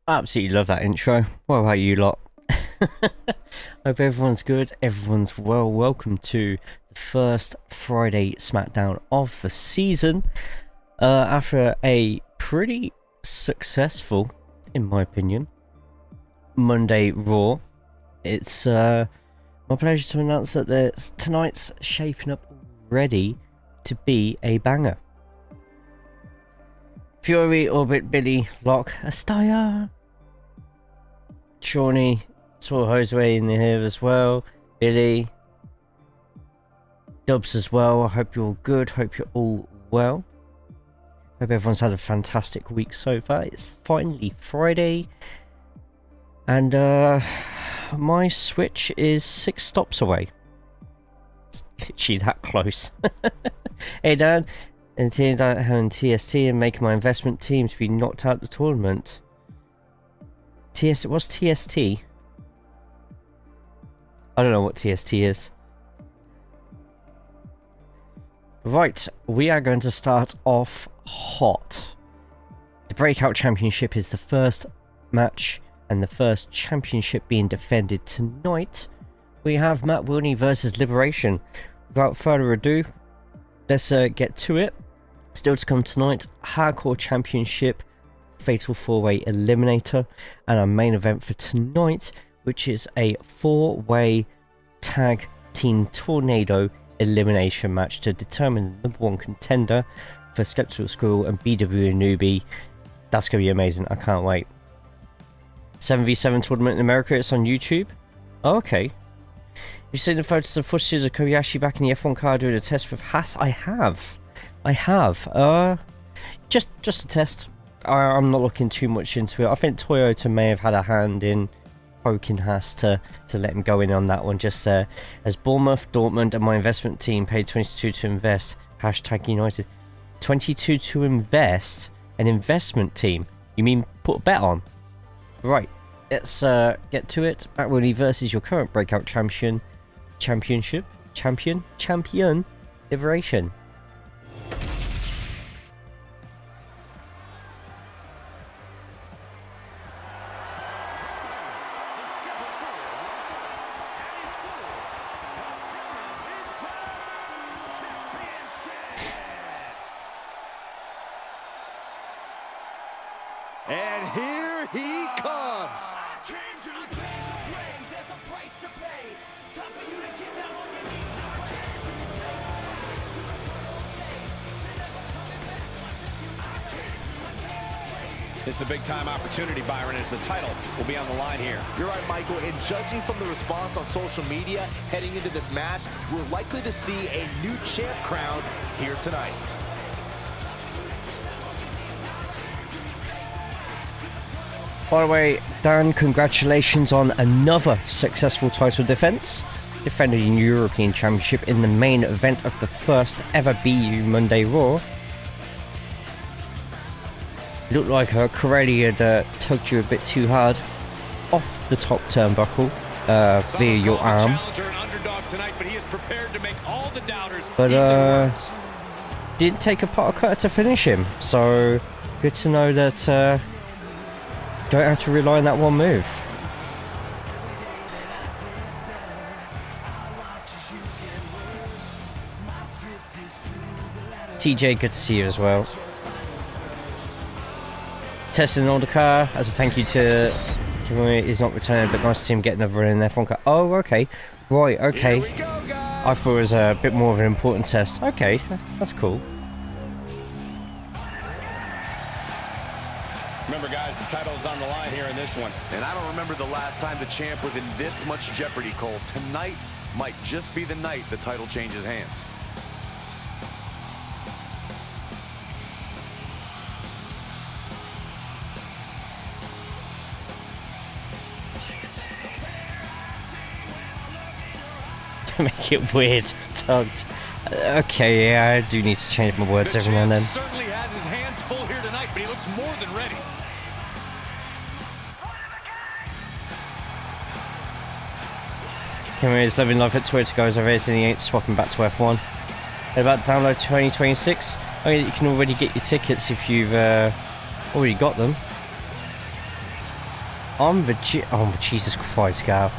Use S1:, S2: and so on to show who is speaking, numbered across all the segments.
S1: I absolutely love that intro. What about you lot? Hope everyone's good, everyone's well. Welcome to the first Friday Smackdown of the season. After a pretty successful, in my opinion, Monday Raw, it's my pleasure to announce that tonight's shaping up already to be a banger. Fury, Orbit, Billy, Lock, Astaya, Shawnee, saw Josue in here as well, Billy, Dubs as well. I hope you're all good, hope you're all well. Hope everyone's had a fantastic week so far. It's finally Friday, and my Switch is 6 stops away. It's literally that close. Hey Dan, and team and TST and making my investment team to be knocked out of the tournament. What's TST? I don't know what TST is. Right, we are going to start off hot. The BreakOut Championship is the first match and the first championship being defended tonight. We have Matt Wilney versus Liberation. Without further ado, let's get to it. Still to come tonight, Hardcore Championship, Fatal 4-Way Eliminator, and our main event for tonight, which is a 4-way tag team tornado elimination match to determine the #1 contender for Skeptical School and BW Newbie. That's going to be amazing, I can't wait. 7v7 tournament in America, it's on YouTube. Oh, okay. You've seen the photos and footage of Kobayashi back in the F1 car doing a test with Haas? I have. Just a test. I'm not looking too much into it. I think Toyota may have had a hand in poking Haas to let him go in on that one. Just as Bournemouth, Dortmund and my investment team paid 22 to invest. Hashtag United. 22 to invest? An investment team? You mean put a bet on? Right. Let's get to it. Matt Wilney versus your current BreakOut champion. Champion? Liberation.
S2: And here he comes.
S3: This is a big-time opportunity, Byron, as the title will be on the line here.
S2: You're right, Michael, and judging from the response on social media heading into this match, we're likely to see a new champ crowned here tonight.
S1: By the way, Dan, congratulations on another successful title defense. Defending the European Championship in the main event of the first ever BU Monday Raw. Looked like Corelli had tugged you a bit too hard off the top turnbuckle via your arm. But didn't take a pot of cutter to finish him. So good to know that don't have to rely on that one move. TJ, good to see you as well. Testing on the car as a thank you to Kimura is not returning, but nice to see him get another run in their F1 car. Oh, okay. Right, okay. I thought it was a bit more of an important test. Okay, that's cool.
S3: Remember, guys, the title is on the line here in this one.
S2: And I don't remember the last time the champ was in this much jeopardy, Cole. Tonight might just be the night the title changes hands.
S1: To make it weird, tugged. Okay, yeah, I do need to change my words every now and then.
S3: Certainly has his hands full here tonight, but he looks more than ready.
S1: Kimura is living life at Twitter, guys. I realize he ain't swapping back to F1. About download 2026. Oh, yeah, you can already get your tickets if you've already got them. Oh, Jesus Christ, Gal.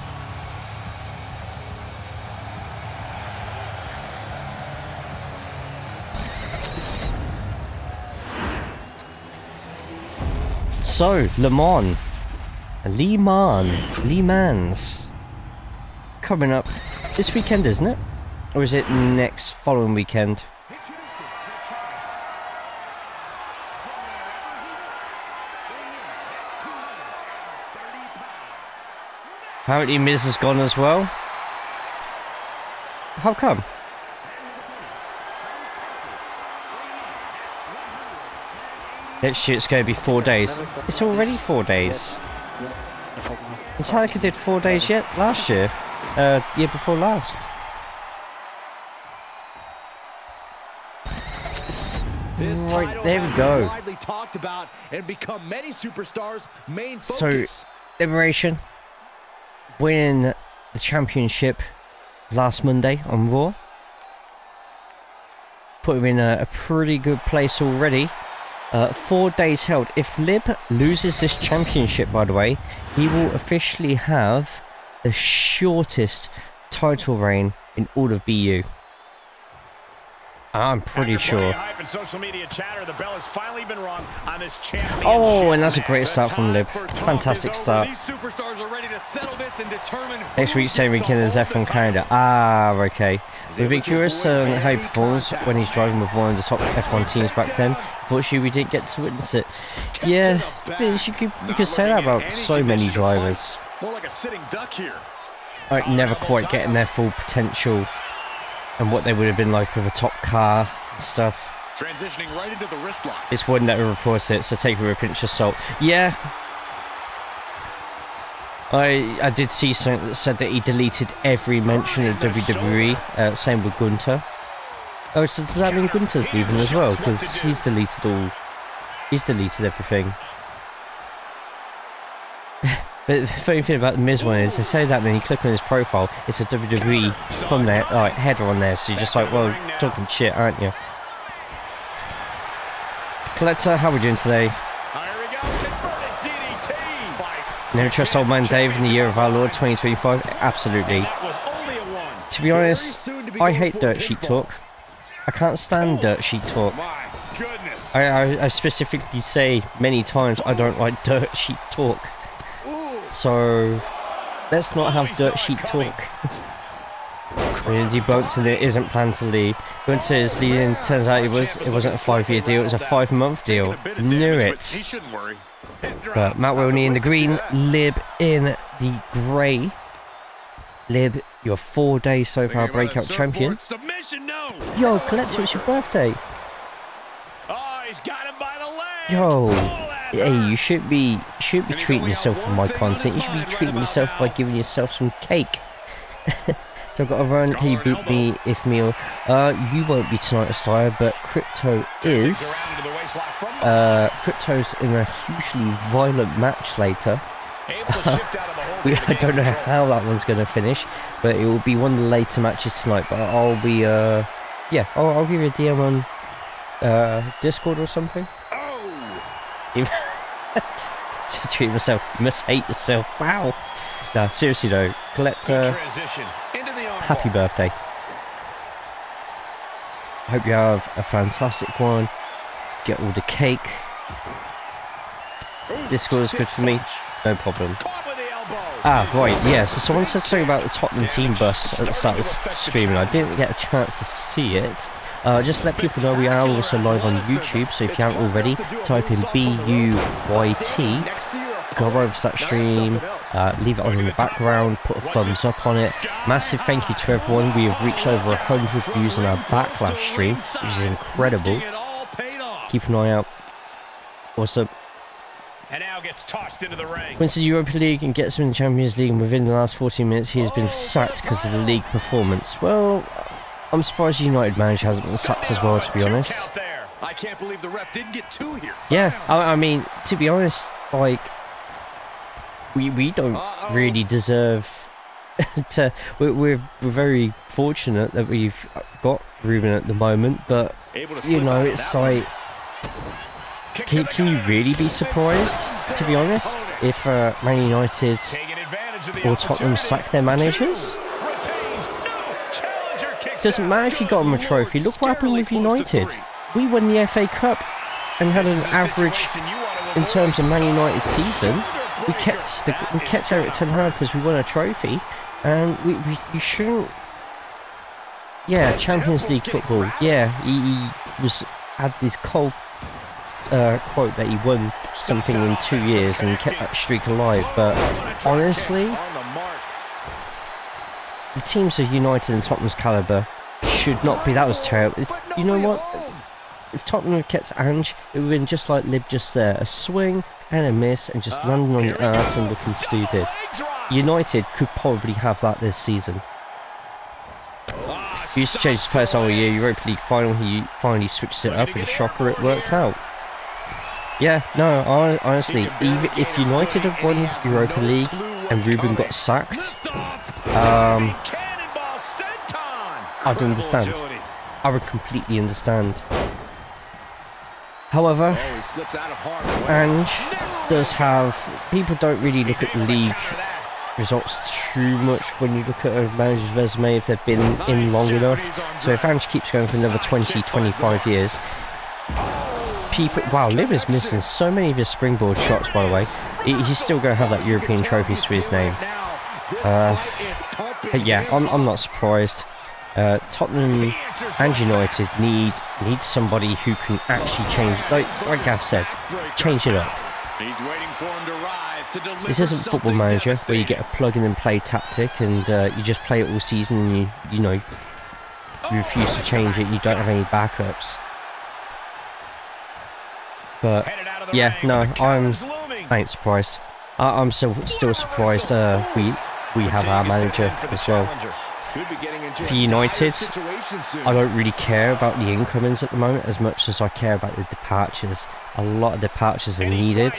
S1: So, Le Mans, coming up this weekend, isn't it? Or is it next following weekend? Apparently Miz has gone as well. How come? Next year it's going to be 4 days. It's already 4 days. Metallica did 4 days yet last year. Year before last. Right, there we go.
S2: Widely talked about and become many superstars' main focus.
S1: So, Liberation winning the championship last Monday on Raw. Put him in a pretty good place already. 4 days held. If Lib loses this championship, by the way, he will officially have the shortest title reign in all of BU. I'm pretty sure. Oh, and that's a great start from Lib. Fantastic start. Next week, same weekend as F1 Canada. Ah, okay. We'll be curious how he performs when he's driving with one of the top F1 teams back then. Unfortunately, we didn't get to witness it. Yeah, you could say that about so many drivers. Like, never quite getting their full potential and what they would have been like with a top car and stuff.
S3: Transitioning right into the wrist lock.
S1: It's one that reports it, so take it with a pinch of salt. Yeah. I did see something that said that he deleted every mention of WWE. Same with Gunter. Oh, so does that mean Gunter's leaving as well? Because he's deleted everything. But the funny thing about the Miz one is they say that and then you click on his profile, it's a WWE thumbnail, like header on there, so you're just like, well, talking shit, aren't you? Collector, how are we doing today? Never trust old man Dave in the year of our Lord 2025? Absolutely. To be honest, I hate dirt sheet talk. I can't stand dirt sheet talk. I specifically say many times I don't like dirt sheet talk. So, let's not have dirt sheet talk. Debunked and it isn't planned to leave. Gunter is leaving, turns out it wasn't a 5-year deal, it was a 5-month deal. Knew it. But Matt Wilney in the green, Lib in the grey. Lib, you're 4 days so far breakout champion. Yo, Collector, it's your birthday. Yo, hey, you should be treating yourself for my content. You should be treating yourself by giving yourself some cake. So I've got to run. Can you beat me if meal? You won't be tonight, Astaire, but Crypto is. Crypto's in a hugely violent match later. I don't know how that one's going to finish, but it will be one of the later matches tonight. But I'll be, yeah, I'll give you a DM on Discord or something. To treat myself, you must hate yourself. Wow. No, seriously though, Collector, happy birthday. Hope you have a fantastic one. Get all the cake. Discord is good for me, no problem. Ah, right, yeah, so someone said something about the Tottenham team bus at the start of the stream, and I didn't get a chance to see it. Just to let people know we are also live on YouTube, so if you haven't already, type in BUYT, go over to that stream, leave it on in the background, put a thumbs up on it. Massive thank you to everyone. We have reached over 100 views on our Backlash stream, which is incredible. Keep an eye out. What's up?
S3: And now gets tossed into the ring.
S1: Wins the Europa League and gets in the Champions League, and within the last 14 minutes he has been sacked because of the league performance. Well, I'm surprised the United manager hasn't been sacked as well, to be honest.
S3: I can't believe the ref didn't get two here.
S1: Yeah, I mean, to be honest, like, we don't really deserve to. We're very fortunate that we've got Ruben at the moment, but you know, it's like can you really be surprised, to be honest, if Man United or Tottenham sack their managers? Doesn't matter if you got them a trophy. Look what happened with United. We won the FA Cup and had an average in terms of Man United season. We kept Eric Ten Hag because we won a trophy, and you shouldn't. Yeah, Champions League football. Yeah, he had this cold quote that he won something in 2 years and kept that streak alive. But honestly, the teams of United and Tottenham's calibre should not be. That was terrible. You know what? If Tottenham had kept Ange, it would have been just like Lib just there. A swing and a miss and just landing on your ass and looking stupid. United could probably have that this season. He used to change his first whole year. Europa League final, he finally switched it up, and a shocker, it worked out. Yeah, no, honestly, even if United had won Europa League and Ruben got sacked, I'd understand. I would completely understand. However, Ange does have... People don't really look at league results too much when you look at a manager's resume if they've been in long enough. So if Ange keeps going for another 20-25 years... People... Wow, Lib is missing so many of his springboard shots, by the way. He's still going to have that European trophies to his name. But yeah, I'm not surprised. Tottenham and United need somebody who can actually change, like Gav said, change it up. This isn't Football Manager where you get a plug and play tactic and you just play it all season and you refuse to change it. You don't have any backups. But yeah, no, I ain't surprised. I'm still surprised. We have our manager as well. For United, I don't really care about the incomings at the moment as much as I care about the departures. A lot of departures are needed.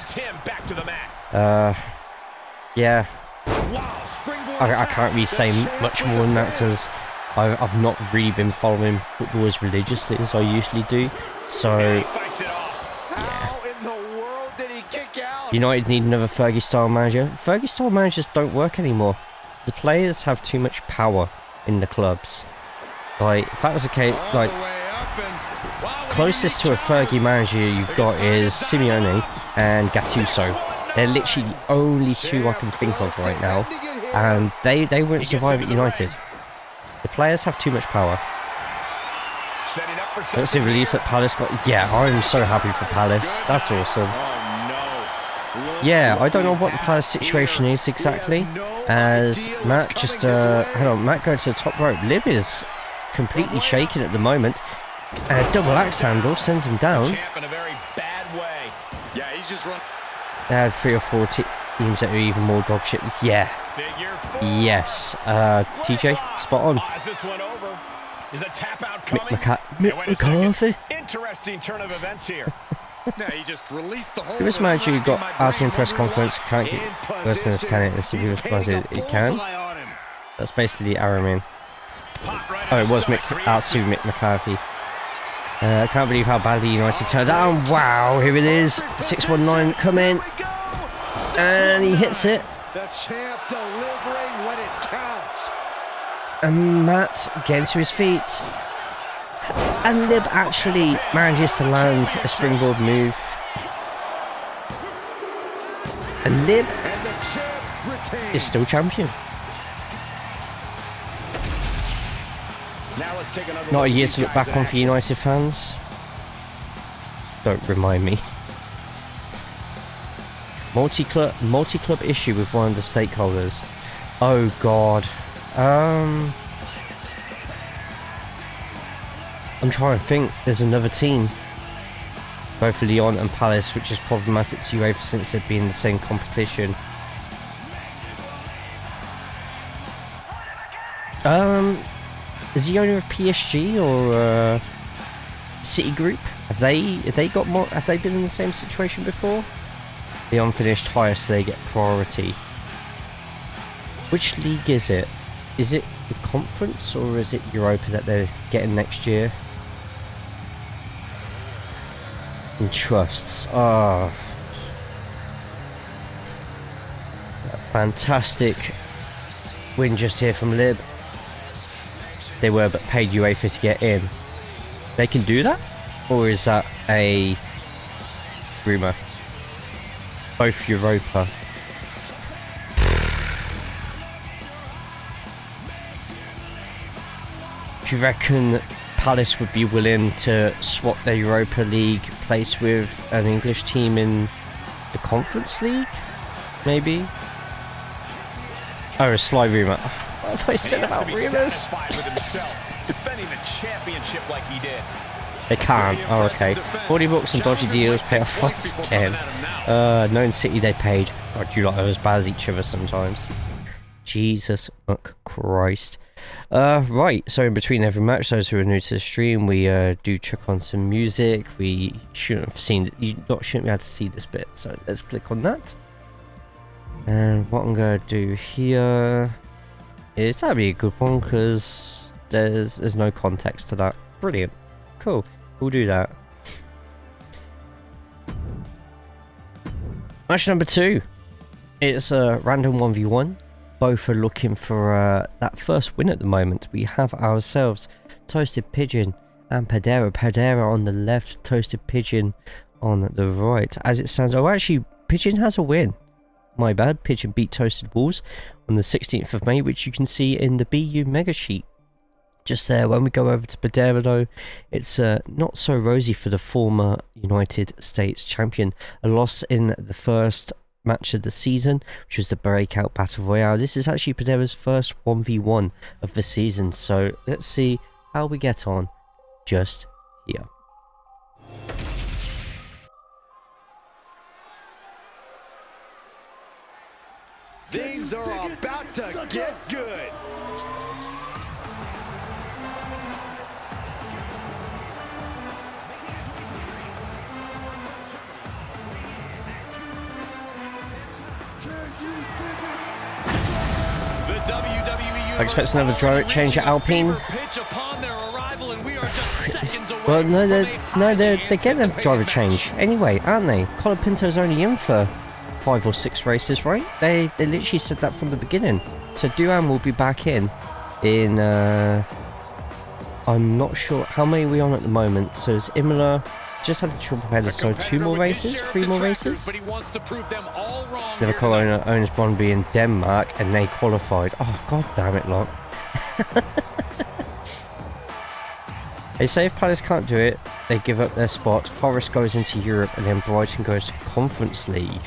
S1: Yeah, I can't really say much more than that because I've not really been following football as religiously as I usually do. So, yeah. United need another Fergie-style manager. Fergie-style managers don't work anymore. The players have too much power in the clubs. Like, if that was the case, like, closest to a Fergie manager you've got is Simeone and Gattuso. They're literally the only two I can think of right now, and they won't survive at United. The players have too much power. That's a relief that Palace got. Yeah, I'm so happy for Palace. That's awesome. Yeah, I don't know what the Palace situation is exactly. As Matt just, hang on, Matt going to the top rope. Lib is completely shaken at the moment. And a double axe handle sends him down. They had 3 or 4 teams that are even more dog shit. Yeah. Yes. TJ, spot on. Mick McCarthy.
S3: Interesting turn of events here. No, he just released the whole.
S1: This manager who got asked in press conference can't get worse than this, can it? This is it can. That's basically Aramin. Oh, it was Mick McCarthy. I can't believe how badly United turned out. Wow, here it is. 619 coming. And he hits it.
S2: The champ delivering when it counts.
S1: And Matt getting to his feet. And Lib actually manages to land a springboard move. And Lib is still champion. Not a year to look back on for United fans. Don't remind me. Multi-club issue with one of the stakeholders. Oh god. I'm trying to think. There's another team, both Lyon and Palace, which is problematic to UEFA since they've been in the same competition. Is he owner of PSG or Citigroup? Have they got more? Have they been in the same situation before? The unfinished highest, so they get priority. Which league is it? Is it the conference or is it Europa that they're getting next year? and trusts. Oh. Fantastic win just here from Lib. They were but paid UEFA to get in. They can do that? Or is that a rumour? Both Europa. Do you reckon Palace would be willing to swap their Europa League place with an English team in the Conference League? Maybe? Oh, a sly rumour. What have I said about rumours?
S3: Defending the championship like he did.
S1: They can't. Oh, okay. 40 bucks and dodgy deals pay off once again. Known City they paid. God, you lot are as bad as each other sometimes. Jesus Christ. Right, so in between every match, those who are new to the stream, we do chuck on some music. We shouldn't have seen it. You lot shouldn't be able to see this bit, so let's click on that. And what I'm going to do here is that'll be a good one because there's no context to that. Brilliant. Cool. We'll do that. Match number 2. It's a random 1v1. Both are looking for that first win at the moment. We have ourselves Toasted Pigeon and Pedera. Pedera on the left, Toasted Pigeon on the right. As it stands, oh actually, Pigeon has a win. My bad. Pigeon beat Toasted Baulls on the 16th of May, which you can see in the BU Mega Sheet. Just there, when we go over to Pedera though, it's not so rosy for the former United States champion. A loss in the first match of the season, which was the BreakOut Battle Royale. This is actually Pedera's first 1v1 of the season, so let's see how we get on just here.
S2: Things are about to get good.
S1: I expect another driver change at Alpine. Well, no, they're getting a driver change anyway, aren't they? Colin Pinto's only in for 5 or 6 races, right? They literally said that from the beginning. So Duan will be back in. I'm not sure how many are we on at the moment. So it's Imola. Just had the triple header, so 2 more races, 3 more races. Liverpool owns Brøndby in Denmark, and they qualified. Oh, god damn it, lot. They say if Palace can't do it, they give up their spot. Forest goes into Europe, and then Brighton goes to Conference League.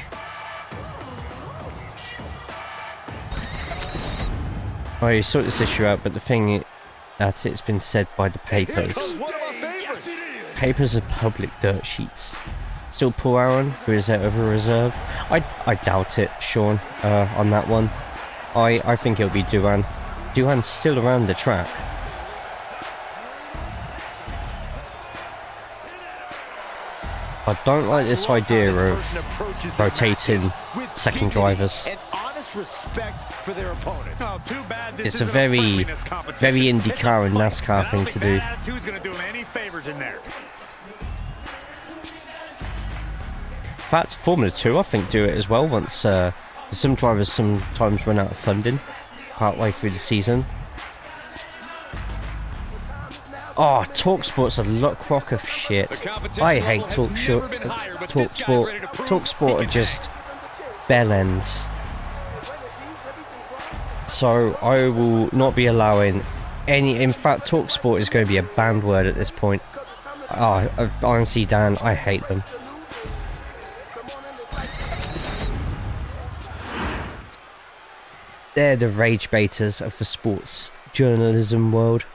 S1: Oh, you sort this issue out, but the thing is that it's been said by the papers. Papers are public dirt sheets. Still Paul Aaron, who is out of a reserve. I doubt it, Sean, on that one. I think it'll be Duan. Duan's still around the track. I don't like this idea of rotating second drivers.
S2: Respect for their opponents.
S3: Oh, too bad this
S1: It's a very IndyCar and NASCAR thing to do.
S3: Who's going to do him any favors in there?
S1: In fact, Formula 2 I think do it as well once some drivers sometimes run out of funding partway through the season. Oh, TalkSport's a luck crock of shit. I hate TalkSport. TalkSport are just bellends. So I will not be allowing any. In fact, TalkSport is going to be a banned word at this point. Oh, honestly, Dan, I hate them. They're the rage baiters of the sports journalism world.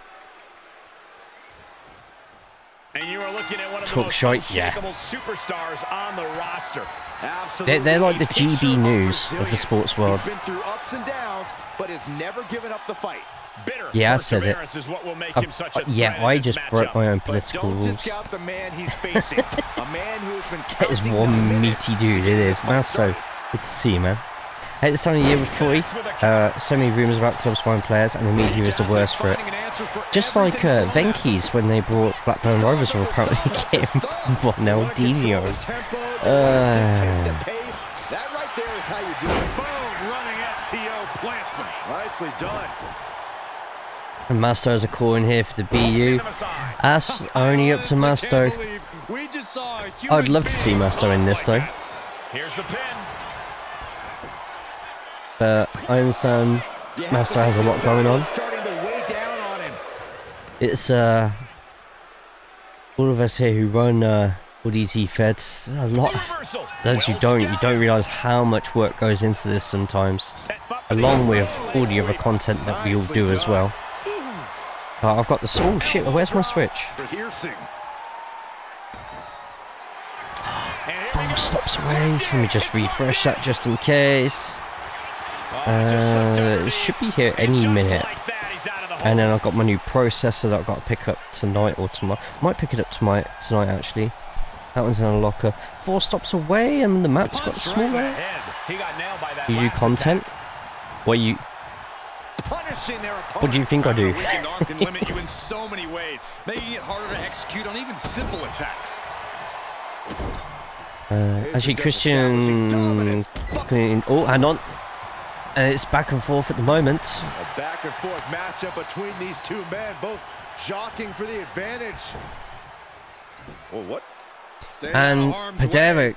S3: And you are looking at one of
S1: Talk
S3: the
S1: shite,
S3: most superstars on the roster. Absolutely.
S1: They're like the GB news of the sports world.
S2: He's been through ups and downs, but has never given up the fight.
S3: Bitter
S1: yeah, I said it.
S3: Is what will make him such a
S1: yeah, I just broke my own political
S2: rules.
S1: rules.
S2: Discount the man he's facing. A man who has been
S1: That is one meaty dude, it is. Man, so good to see you, man. At this time of year with footy, so many rumours about clubs buying players, and the media is the worst for it. Just like Venky's when they brought Blackburn Rovers were apparently getting Ronaldinho.
S2: That right there is how you do it. Boom, running FTO plants him. Nicely done.
S1: And Masto has a call in here for the BU. That's only up to Masto. I'd love to see Masto in this though.
S3: Here's the pin.
S1: But I understand Masto has a lot going on. It's all of us here who run all these e-feds, a lot. Those who don't, you don't realise how much work goes into this sometimes, along with all the other content that we all do as well. I've got the oh shit, where's my switch? 4 stops away. Let me just refresh that just in case. It should be here any minute. And then I've got my new processor that I've got to pick up tonight or tomorrow. Might pick it up tonight actually. That one's in a locker. 4 stops away and the map's got smaller. You do content? What do you think I do?
S3: Can limit you in so many ways, making it harder to execute on even simple attacks.
S1: Actually, Christian. Oh, hang on. And it's back and forth at the moment.
S2: A back and forth matchup between these two men, both jockeying for the advantage. Well, what?
S1: And Padero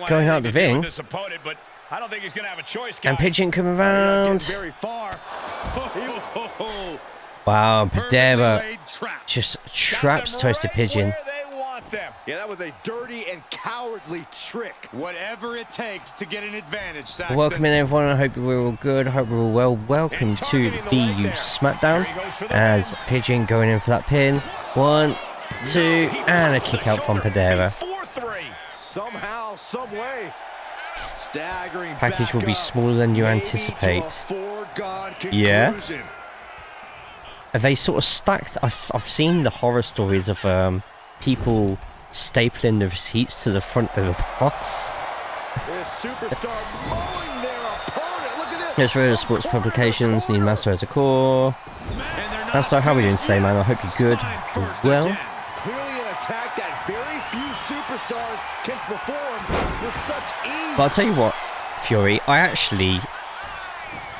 S1: going out the ring.
S3: But I don't think he's going to have a choice,
S1: and Pigeon coming around.
S2: Very far.
S1: Wow, Padero just traps Toasted Pigeon.
S2: Yeah, that was a dirty and cowardly trick.
S3: Whatever it takes to get an advantage, Saxton.
S1: Welcome in everyone, I hope we're all good, I hope we're all well. Welcome to BU Smackdown as Pigeon going in for that pin. 1, 2, and a kick out from Padera.
S2: Somehow, some way. Staggering
S1: package will be smaller than you anticipate. Yeah. Are they sort of stacked? I've seen the horror stories of people stapling the receipts to the front of the box. Let's read the sports publications. Need Master as a core. Master, how are we doing today, man? I hope you're good. Well.
S2: Clearly an attack that very few superstars can perform with such ease.
S1: But I'll tell you what, Fury,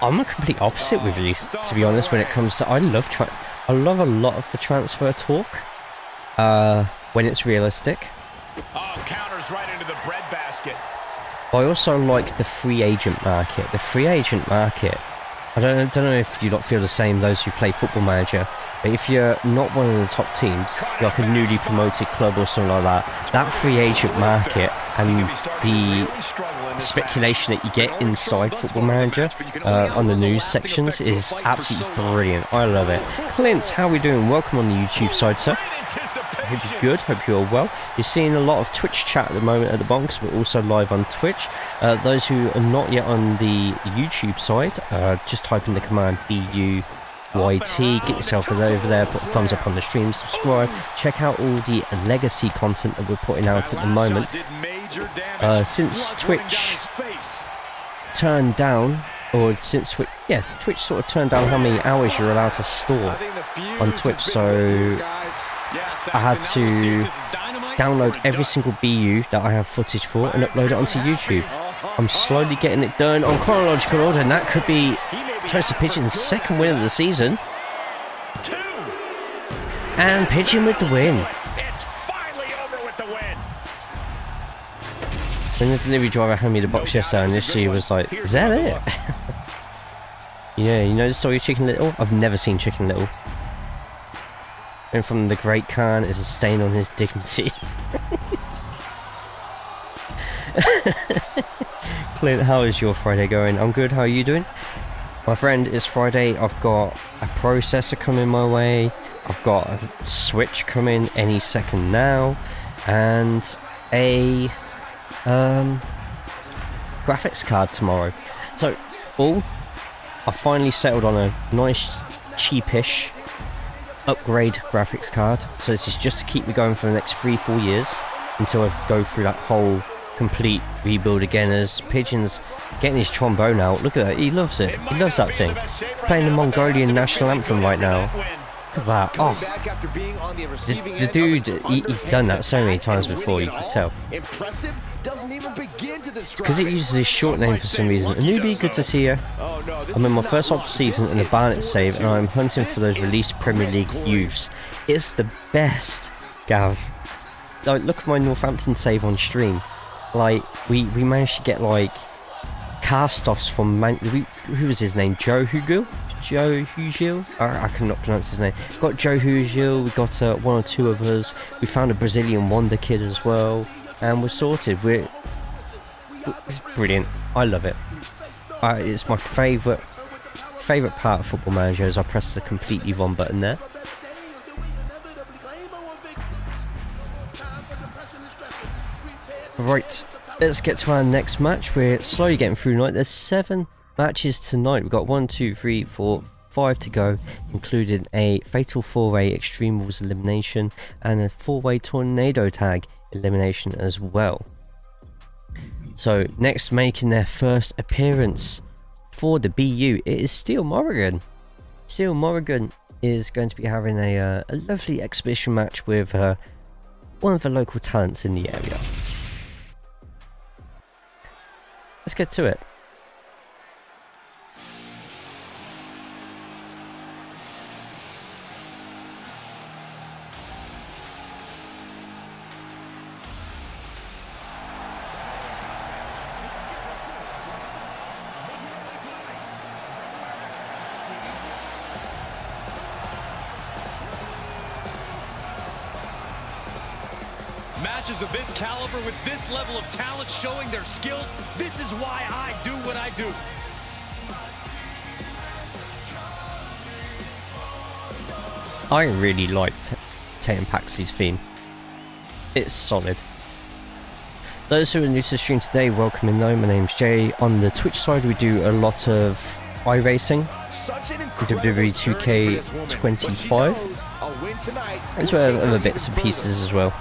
S1: I'm a complete opposite with you, to be honest, when it comes to I love a lot of the transfer talk. When it's realistic.
S3: Oh, counters right into the breadbasket.
S1: I also like the free agent market. The free agent market. I don't know if you lot feel the same, those who play Football Manager. But if you're not one of the top teams, like a newly promoted club or something like that, that free agent market and the speculation that you get inside Football Manager on the news sections is absolutely brilliant. I love it. Clint, how are we doing? Welcome on the YouTube side, sir. Hope you're good, hope you're well. You're seeing a lot of Twitch chat at the moment at the box, but also live on Twitch. Those who are not yet on the YouTube side, just type in the command BUYT, get yourself over there, put a thumbs up on the stream, subscribe, check out all the legacy content that we're putting out at the moment. Since Twitch turned down, or since Twitch sort of turned down how many hours you're allowed to store on Twitch, so I had to download every single BU that I have footage for and upload it onto YouTube. I'm slowly getting it done on chronological order, and that could be Toasted Pigeon's second win of the season. And Pigeon with the win.
S3: It's finally over with the win.
S1: When the delivery driver handed me the box yesterday, and initially was like, is that it? Yeah, you know the story of Chicken Little? I've never seen Chicken Little. And from the Great Khan is a stain on his dignity. Clint, how is your Friday going? I'm good, how are you doing? My friend, it's Friday. I've got a processor coming my way. I've got a Switch coming any second now. And a graphics card tomorrow. So, I finally settled on a nice, cheapish upgrade graphics card. So this is just to keep me going for the next 3-4 years until I go through that whole complete rebuild again as Pigeon's getting his trombone out. Look at that, he loves it. He loves that thing. Playing the Mongolian national anthem right now. Look at that. Oh, the dude, he's done that so many times before, you can tell. Because it uses his short name for some reason. A newbie, good to see you. I'm in my first off season in the Barnet save, and I'm hunting for those released Premier League youths. It's the best, Gav. Like, look at my Northampton save on stream. Like, we managed to get like cast-offs from who was his name? Joe Hugil? I cannot pronounce his name. Got Joe Hugil, we got one or two of us. We found a Brazilian wonder kid as well, and we're sorted. We're brilliant. I love it. It's my favourite part of Football Manager as I press the completely wrong button there. Right, let's get to our next match. We're slowly getting through tonight. There's 7 matches tonight. We've got 1, 2, 3, 4, 5 to go, including a Fatal 4-Way Extreme Rules elimination and a 4-Way Tornado Tag elimination as well. So next, making their first appearance for the BU, it is Steel Morrigan. Steel Morrigan is going to be having a lovely exhibition match with one of the local talents in the area. Let's get to it.
S3: Matches of this caliber with this level of talent showing their skills, this is why I do what I do.
S1: I really liked Tatum Paxley's theme. It's solid. Those who are new to the stream today, welcome in. My name's Jay. On the Twitch side, we do a lot of iRacing, WWE 2K25, as well as other bits and pieces as well.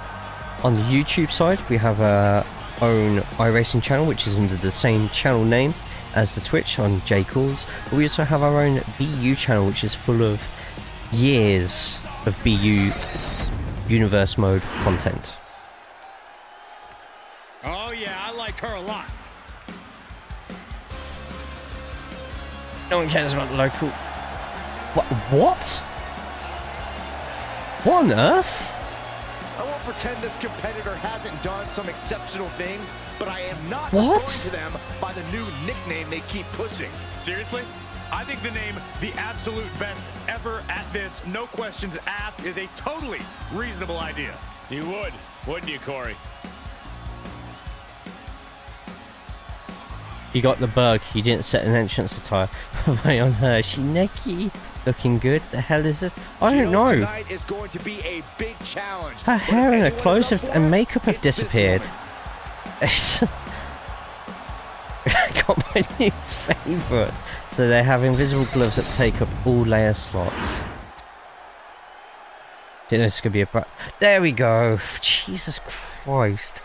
S1: On the YouTube side, we have our own iRacing channel, which is under the same channel name as the Twitch on J Calls. But we also have our own BU channel, which is full of years of BU universe mode content.
S3: Oh yeah, I like her a lot.
S1: No one cares about the local. What? What on earth?
S2: I won't pretend this competitor hasn't done some exceptional things, but I am not
S1: What?
S2: referring to them by the new nickname they keep pushing.
S3: Seriously? I think the name the absolute best ever at this, no questions asked, is a totally reasonable idea. You would, wouldn't you, Corey?
S1: You got the bug. You didn't set an entrance attire. Right on her. She necky. Looking good. The hell is it? I don't know.
S2: Tonight is going to be a big challenge.
S1: Her hair and her clothes and makeup have disappeared. Got my new favourite. So they have invisible gloves that take up all layer slots. Didn't know this could be a... There we go. Jesus Christ.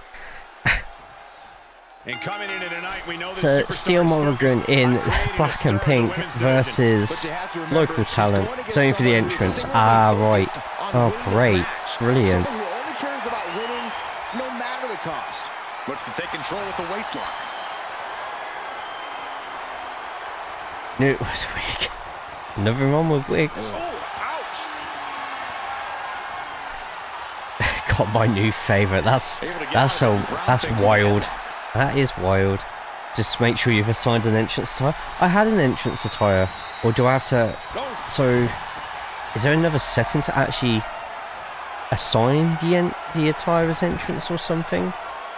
S3: And coming in tonight, we know
S1: So Steel Morrigan in black and pink versus local talent. Going for the entrance. Ah, right. Oh, great. Brilliant.
S2: Someone who only cares about winning, no matter the cost.
S3: looks to take control with the waistlock.
S1: Knew it was wig. Nothing wrong with wigs.
S3: Oh, ouch.
S1: Got my new favourite. That's wild. That is wild. Just make sure you've assigned an entrance attire. I had an entrance attire, or do I have to? So, is there another setting to actually assign the attire as entrance or something?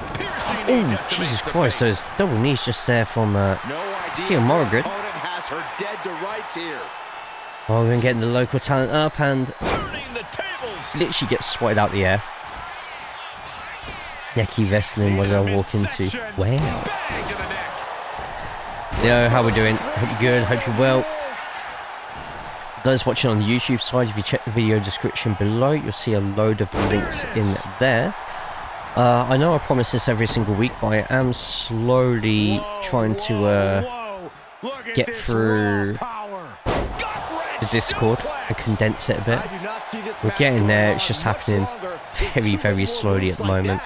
S1: Oh, Jesus Christ! Those double knees just there from Steel Morrigan. Morrigan getting the local talent up and literally gets swatted out the air. Necky wrestling what I walk into. Wow. Yo, how we doing? Hope you're good, hope you're well. Those watching on the YouTube side, if you check the video description below, you'll see a load of links in there. I know I promise this every single week, but I am slowly trying to get through the Discord and condense it a bit. We're getting there, it's just happening very, very slowly at the moment.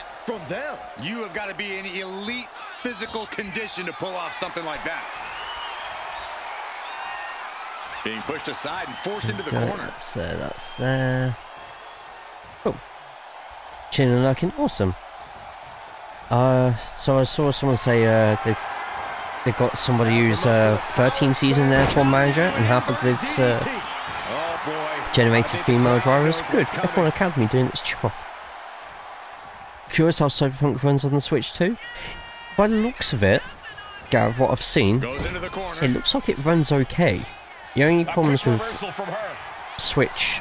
S3: You have got to be in elite physical condition to pull off something like that. Being pushed aside and forced into the corner.
S1: That's there. Oh. Chin and lurking, awesome. So I saw someone say they got somebody who's 13 season there for manager, and half of it's generated female drivers. Good, F1 Academy doing its job. Curious how Cyberpunk runs on the Switch too. By the looks of it, Gav, what I've seen, it looks like it runs okay. The only problems with Switch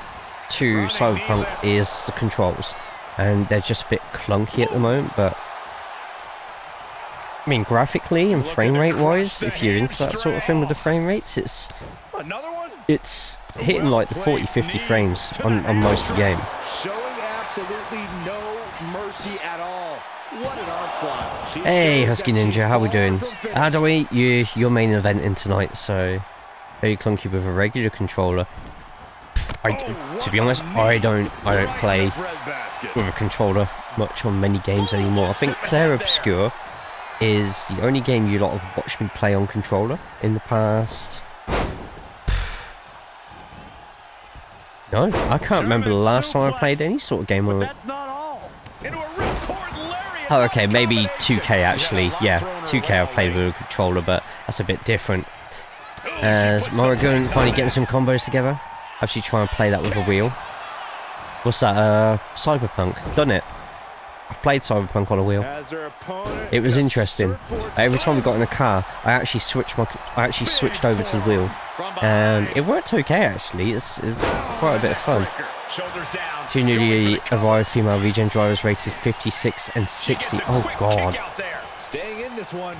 S1: to Cyberpunk is the controls, and they're just a bit clunky at the moment, but I mean, graphically and frame rate wise, if you're into that sort of thing with the frame rates, it's hitting like the 40-50 frames on most of the game.
S2: Showing absolutely no mercy at all. What an onslaught.
S1: Hey, Husky Ninja, how we doing? Adoi, your main event in tonight, so very clunky with a regular controller. To be honest, I don't play with a controller much on many games anymore. I think Claire Obscure is the only game you lot have watched me play on controller in the past. No, I can't remember the last time I played any sort of game on it. Oh, okay, maybe 2K actually. Yeah, 2K I've played with a controller, but that's a bit different. Morrigan finally getting some combos together. Actually try and play that with a wheel. What's that? Cyberpunk. Done it. I've played Cyberpunk on a wheel. It was interesting. Every time we got in a car, I actually switched over to the wheel, and it worked okay actually. It's quite a bit of fun. Two newly arrived female regen drivers rated 56 and 60. Oh god.
S2: Staying in this one.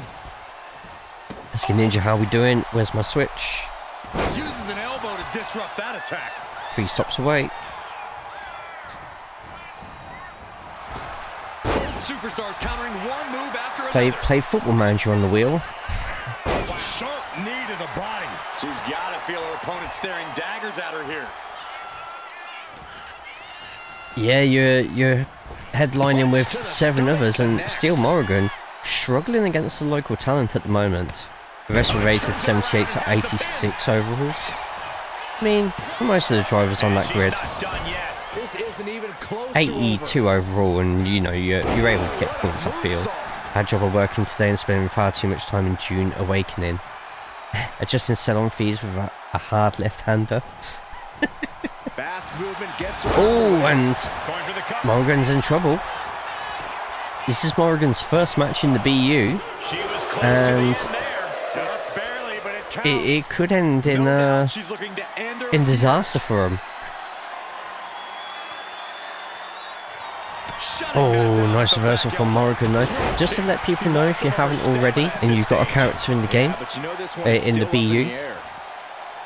S1: Husky Ninja, how we doing? Where's my switch?
S3: Uses an elbow to disrupt that attack.
S1: 3 stops away.
S3: Superstars countering one move after another.
S1: Play Football Manager on the wheel.
S3: Sharp knee to the body. She's got to feel her opponent staring daggers at her here.
S1: Yeah, you're headlining with 7 others, and Steel Morrigan struggling against the local talent at the moment. The rest were rated 78 to 86 overalls. I mean, most of the drivers on that grid.
S2: This isn't even close
S1: 82 overall, and you know, you're able to get points, I feel. Bad job of working today and spending far too much time in June Awakening. Adjusting sell-on fees with a hard left-hander.
S2: Fast movement gets
S1: Oh, and Morrigan's in trouble. This is Morrigan's first match in the BU, and it could end in disaster for him. Oh, nice reversal from Morrigan, nice. Just to let people know, if you haven't already, and you've got a character in the game, in the BU,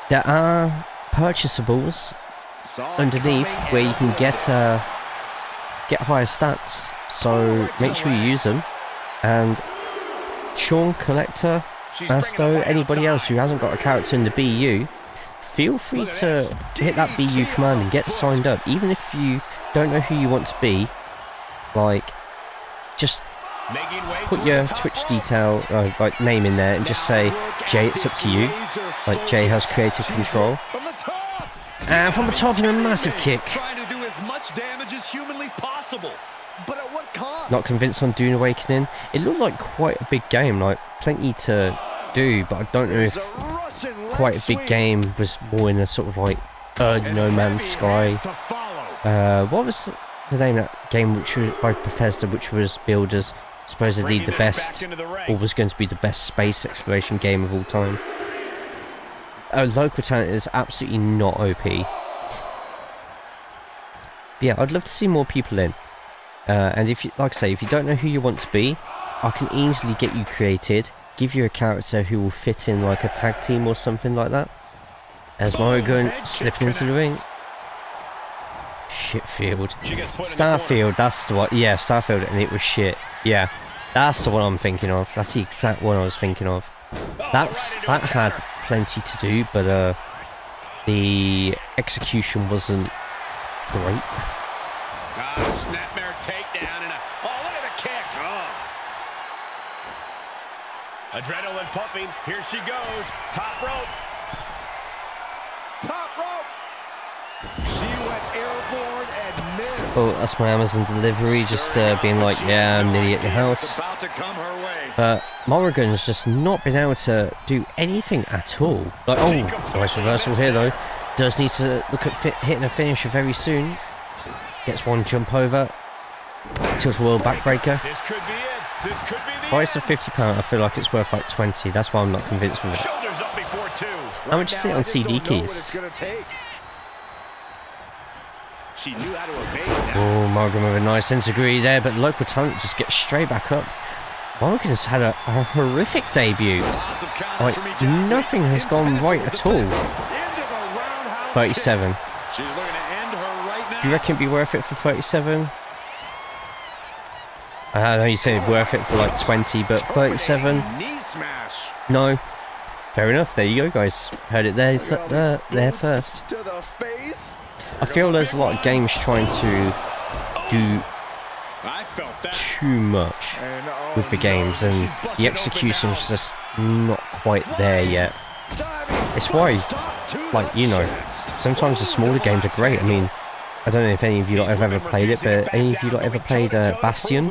S1: there are purchasables underneath where you can get higher stats. So make sure you use them. And Sean, Collector, Masto, anybody else who hasn't got a character in the BU, feel free to hit that BU command and get signed up. Even if you don't know who you want to be, like, just put your Twitch detail, like name in there, and just say, Jay, it's up to you. Like, Jay has creative control. And from the top in a massive kick. Not convinced on Dune Awakening. It looked like quite a big game, like plenty to do, but I don't know if quite a big game was more in a sort of like No Man's Sky. What was the name of that game which was by Bethesda, which was billed as supposedly the best, or was going to be the best space exploration game of all time? Local talent is absolutely not OP. Yeah, I'd love to see more people in. And if you, like I say, if you don't know who you want to be, I can easily get you created, give you a character who will fit in like a tag team or something like that. As Morrigan slipping into the ring. Shitfield.
S3: She gets put in the
S1: Starfield, that's the one. Yeah, Starfield, and it was shit. Yeah, that's the one I'm thinking of. That's the exact one I was thinking of. That had plenty to do, but the execution wasn't great.
S3: Snapmare takedown and oh, look at the kick. Adrenaline pumping. Here she goes. Top rope.
S2: Top rope. She went airborne and missed.
S1: Oh, that's my Amazon delivery, just being like, yeah, I'm nearly at the house.
S3: About to come her way.
S1: But Morrigan's just not been able to do anything at all. Like, oh, nice reversal here though. Does need to look at hitting a finisher very soon. Gets one jump over. Tilts a world backbreaker.
S3: This could be it. This could be the
S1: Price of £50. I feel like it's worth like 20. That's why I'm not convinced with it.
S3: Shoulders up before two.
S1: How much is it on CD keys?
S3: She knew how to evade that.
S1: Oh, Morgan with a nice integrity there, but local talent just gets straight back up. Morgan's had a horrific debut. Like, nothing has gone right at all. 37.
S3: She's looking to end her right now.
S1: Do you reckon it'd be worth it for 37? I know you said worth it for like 20, but 37?
S3: Knee smash.
S1: No. Fair enough. There you go, guys. Heard it there first.
S2: To the face.
S1: I feel there's a lot of games trying to do
S3: I felt that.
S1: too much with the games, and the execution's just not quite there yet. It's why, like, you know, sometimes the smaller games are great. I mean, I don't know if any of you lot have ever played it, but any of you lot ever played Bastion?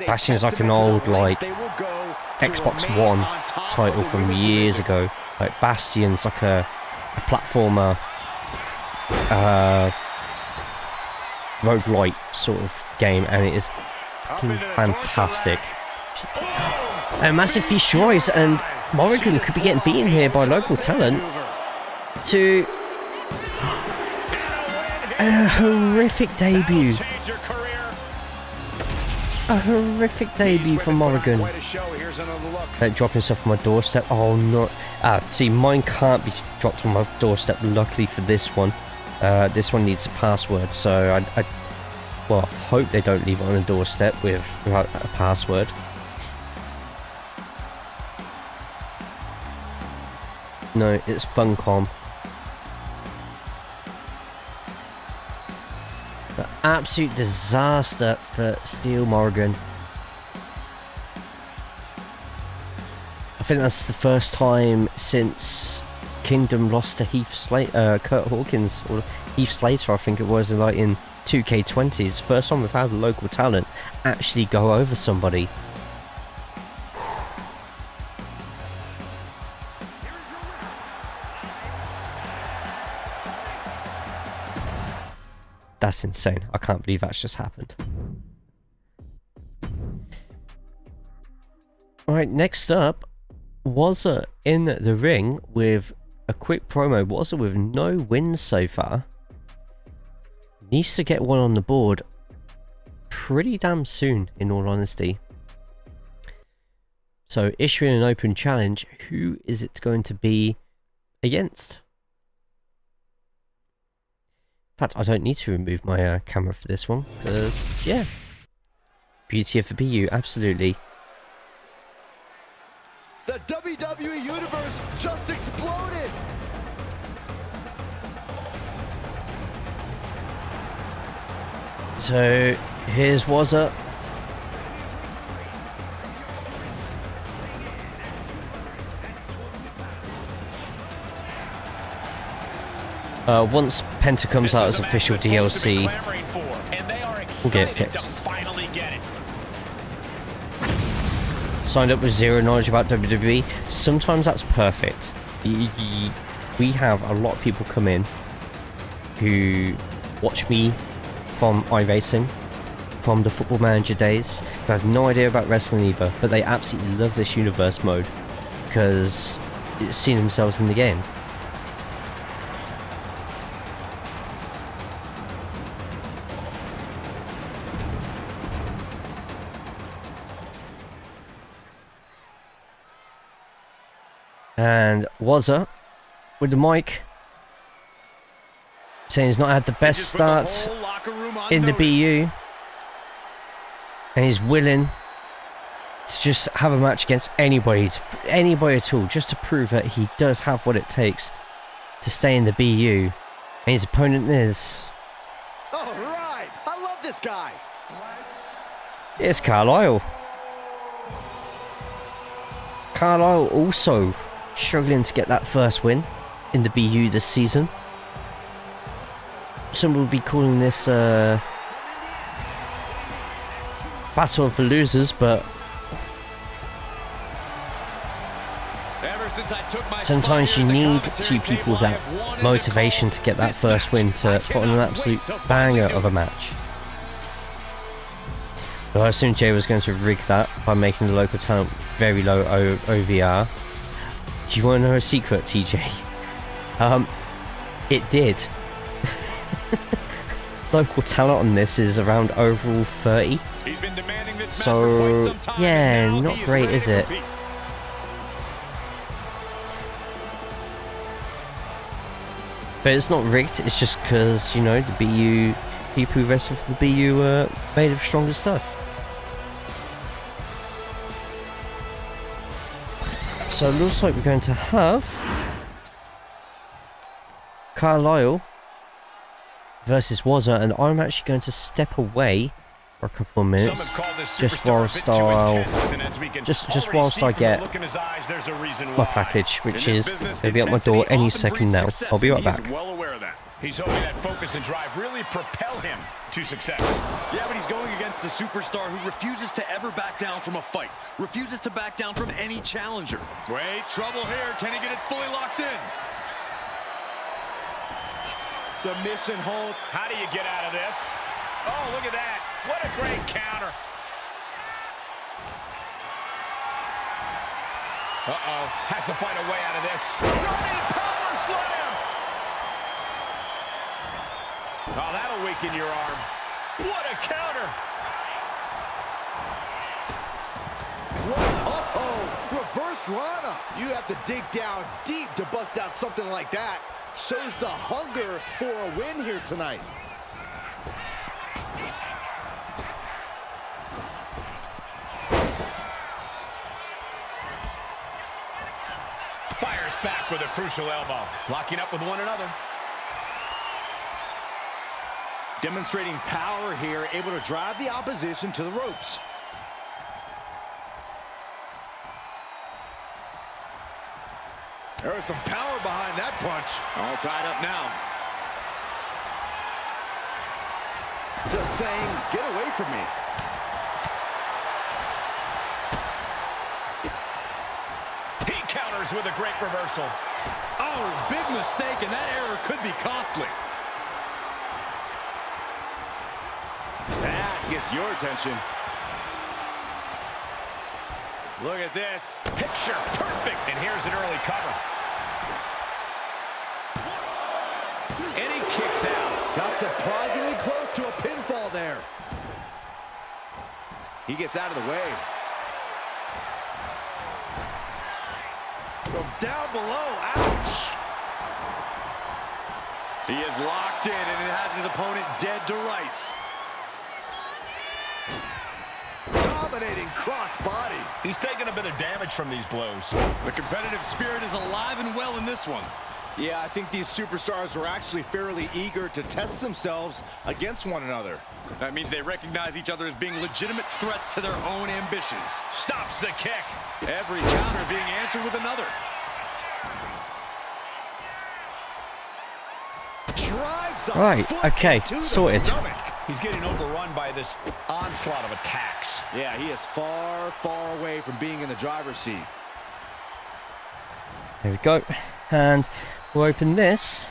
S1: Bastion's like an old, like, Xbox One title from years ago. Like, Bastion's like a platformer, roguelite sort of game, and it is fantastic. Massive destroys, and Morrigan could be getting beaten here by local talent to a horrific debut. A horrific debut from Morrigan. Drop himself on my doorstep. Oh no. See, mine can't be dropped on my doorstep, luckily for this one. This one needs a password, so I well, hope they don't leave it on a doorstep without a password. No, it's Funcom. An absolute disaster for Steel Morrigan. I think that's the first time since Kingdom lost to Kurt Hawkins, or Heath Slater, I think it was, like in 2K20. It's the first time we've had a local talent actually go over somebody. That's insane. I can't believe that's just happened. Alright, next up, Wazza in the ring with a quick promo. Wazza with no wins so far. Needs to get one on the board pretty damn soon, in all honesty. So, issuing an open challenge. Who is it going to be against? In fact, I don't need to remove my camera for this one, because, yeah. Beauty of the BU, absolutely.
S2: The WWE Universe just exploded!
S1: So, here's Wazza. Once Penta comes out as official DLC, we'll get it fixed. Signed up with zero knowledge about WWE. Sometimes that's perfect. We have a lot of people come in who watch me from iRacing, from the Football Manager days, who have no idea about wrestling either, but they absolutely love this universe mode because it's seen themselves in the game. And Wazza with the mic. saying he's not had the best start in the BU. And he's willing to just have a match against anybody at all, just to prove that he does have what it takes to stay in the BU. And his opponent is...
S2: All right, I love this guy.
S1: It's Carlisle. Carlisle also struggling to get that first win in the BU this season. Some will be calling this battle of the losers, but sometimes you need two people with that motivation to get that first win to put on an absolute banger of a match. So I assumed Jay was going to rig that by making the local talent very low OVR. Do you want to know a secret, TJ? It did. Local talent on this is around overall 30.
S3: He's been demanding this
S1: so,
S3: match for quite some time,
S1: yeah,
S3: and now
S1: not great, is it?
S3: compete.
S1: But it's not rigged, it's just because, you know, the BU, people who wrestle for the BU are made of stronger stuff. So it looks like we're going to have Carlisle versus Wazza, and I'm actually going to step away for a couple of minutes, just whilst I get my package, which is going to be at my door any second now. I'll be right back.
S3: He's hoping that focus and drive really propel him to success.
S4: Yeah, but he's going against the superstar who refuses to ever back down from a fight, refuses to back down from any challenger.
S3: Wait, trouble here. Can he get it fully locked in?
S2: Submission holds.
S3: How do you get out of this? Oh, look at that. What a great counter. Uh-oh. Has to find a way out of this.
S2: Running power slam.
S3: Oh, that'll weaken your arm. What a counter.
S2: Reverse Rana. You have to dig down deep to bust out something like that. Shows the hunger for a win here tonight.
S3: Fires back with a crucial elbow. Locking up with one another.
S2: Demonstrating power here, able to drive the opposition to the ropes. There was some power behind that punch.
S4: All tied up now.
S2: Just saying, get away from me.
S3: He counters with a great reversal.
S4: Oh, big mistake, and that error could be costly.
S3: That gets your attention. Look at this. Picture perfect. And here's an early cover. And he kicks out.
S2: Got surprisingly close to a pinfall there. He gets out of the way. From down below, ouch.
S4: He is locked in and has his opponent dead to rights.
S2: Dominating cross-body.
S3: He's taking a bit of damage from these blows.
S4: The competitive spirit is alive and well in this one.
S2: Yeah, I think these superstars are actually fairly eager to test themselves against one another.
S4: That means they recognize each other as being legitimate threats to their own ambitions.
S3: Stops the kick.
S4: Every counter being answered with another.
S2: Drives a
S1: Right,
S2: foot
S1: okay,
S2: into the
S1: sorted.
S2: stomach.
S3: He's getting overrun by this onslaught of attacks.
S2: Yeah, he is far, far away from being in the driver's seat.
S1: There we go. And we'll open this.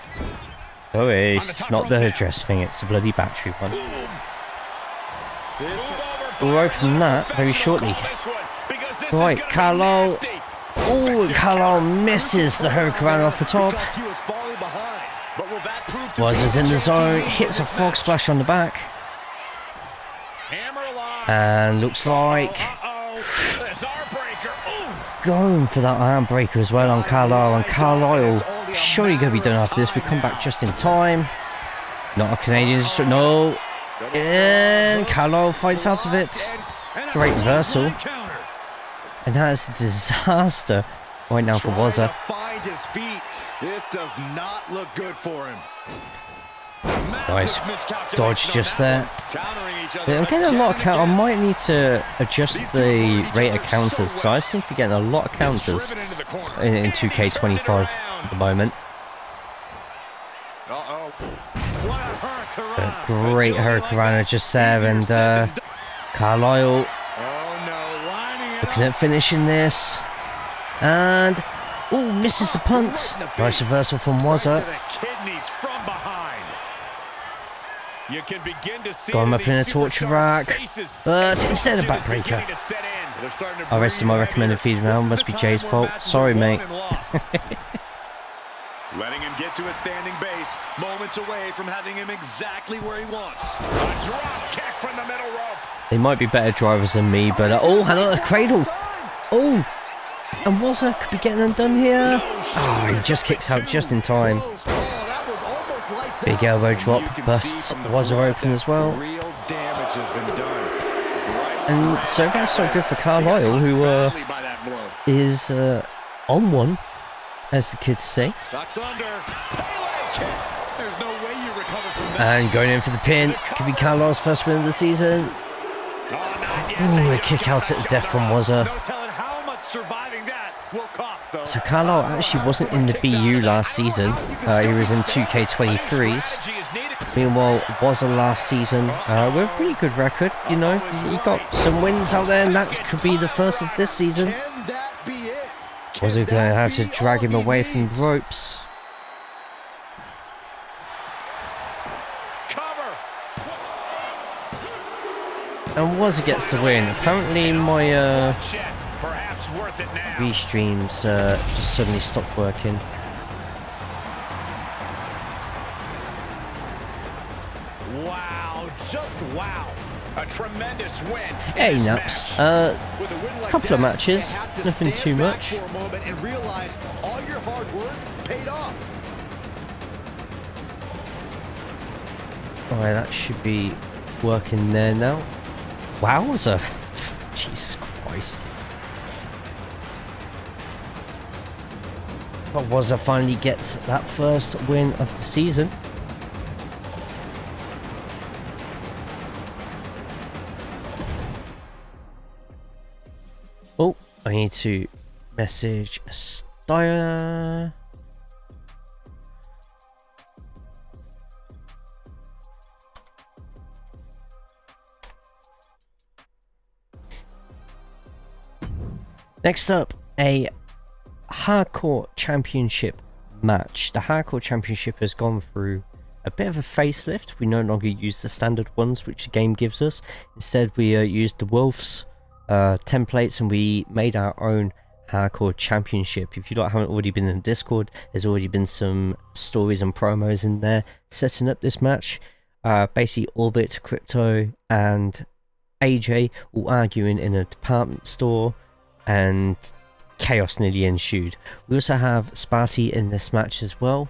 S1: Oh, it's not the dress thing, it's the bloody battery one. We'll open that very shortly. Right, Carlisle. Oh, Carlisle misses the Hurricane off the top.
S2: Because he was falling behind. But will that prove to
S1: Was in the zone, hits a frog splash on the back. And looks like going for that iron breaker as well on Carlisle. And Carlisle surely going to be done after this. We come back just in time. Not a Canadian. No. And Carlisle fights out of it. Great reversal. And that is a disaster right now for Wazza.
S2: Find his feet. This does not look good for him.
S1: Nice dodge just there. I'm getting a lot of counters. I might need to adjust the rate of counters because I seem to be getting a lot of counters in 2K25 at the moment. A great Hurricanrana just there, and Carlisle looking at finishing this. And oh, misses the punt. Nice reversal from Wazza. Got him up in a torture rack, but instead of backbreaker. I rested my recommended feed now. Must be Jay's fault. Sorry, mate.
S4: Letting him get to a standing base, moments away from having him exactly where he wants. A drop kick from the middle rope.
S1: They might be better drivers than me, but oh, hello, a cradle. Oh, and Wazza could be getting undone here. Oh, he just kicks out just in time. Big elbow drop, busts Wazza open as well. And so far so good for Carlisle, who is on one, as the kids say. And going in for the pin. Could be Carlisle's first win of the season. Ooh, a kick out at the death from Wazza. So Carlisle actually wasn't in the BU last season. He was in 2K23s. Meanwhile, Wazza last season with a pretty good record. You know, he got some wins out there, and that could be the first of this season. Wazza going to have to drag him away from the ropes. And Wazza gets the win. Apparently my restreams just suddenly stopped working.
S3: Wow, just wow. A tremendous win.
S1: Hey, Naps. Couple of matches, nothing too much. Alright, that should be working there now. Wowza! Jesus Christ. But Wazza finally gets that first win of the season. Oh, I need to message Steyr. Next up, a Hardcore Championship match. The Hardcore Championship has gone through a bit of a facelift. We no longer use the standard ones which the game gives us. Instead, we used the Wolves templates, and we made our own Hardcore Championship. If you haven't already been in Discord, there's already been some stories and promos in there setting up this match. Basically, Orbit, Crypto, and AJ all arguing in a department store, and chaos nearly ensued. We also have Sparty in this match as well.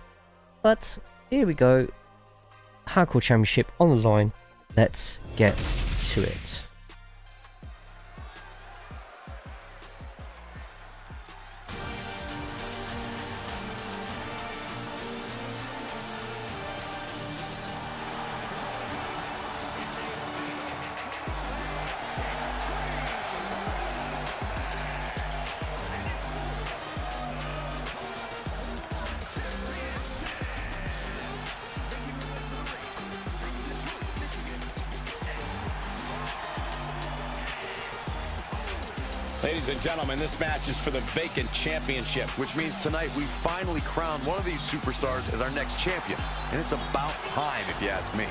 S1: But here we go. Hardcore Championship on the line. Let's get to it.
S3: Ladies and gentlemen, this match is for the vacant championship.
S4: Which means tonight we finally crown one of these superstars as our next champion. And it's about time, if you ask me.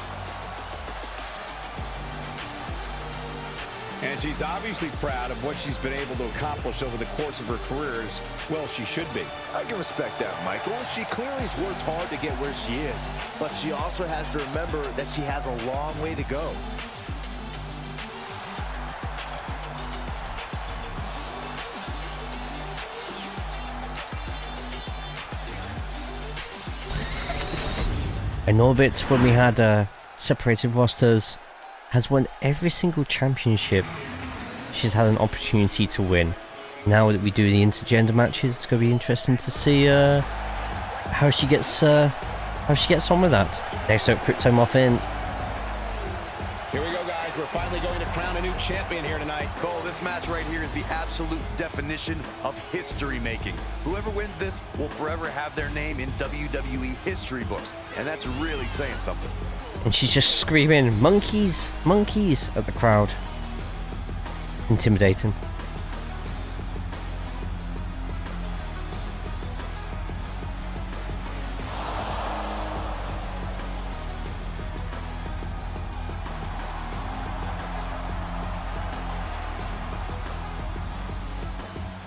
S3: And she's obviously proud of what she's been able to accomplish over the course of her career, as well she should be.
S2: I can respect that, Michael. She clearly has worked hard to get where she is, but she also has to remember that she has a long way to go.
S1: And Orbit, when we had separated rosters, has won every single championship she's had an opportunity to win. Now that we do the intergender matches, it's going to be interesting to see how she gets on with that. Next up, Crypto Muffin.
S4: Here we go, guys. We're finally going to crown a new champion here tonight.
S2: Cole, this match right here is the absolute definition of history making. Whoever wins this will forever have their name in WWE history books, and that's really saying something.
S1: And she's just screaming, "Monkeys, monkeys," at the crowd. Intimidating.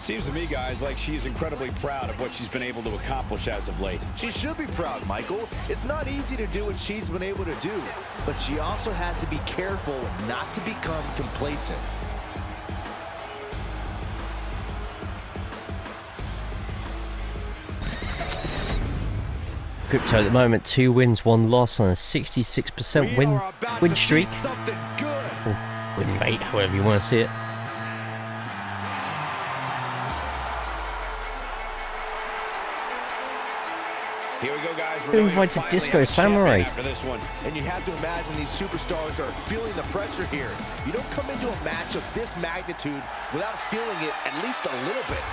S4: Seems to me, guys, like she's incredibly proud of what she's been able to accomplish as of late.
S2: She should be proud, Michael. It's not easy to do what she's been able to do, but she also has to be careful not to become complacent.
S1: Crypto at the moment, 2 wins, 1 loss on a 66% win streak. Or win rate, however you want to see it.
S4: Here we go, guys.
S1: Who invited Disco Samurai?
S4: After this one.
S2: And you have to imagine these superstars are feeling the pressure here. You don't come into a match of this magnitude without feeling it at least a little bit.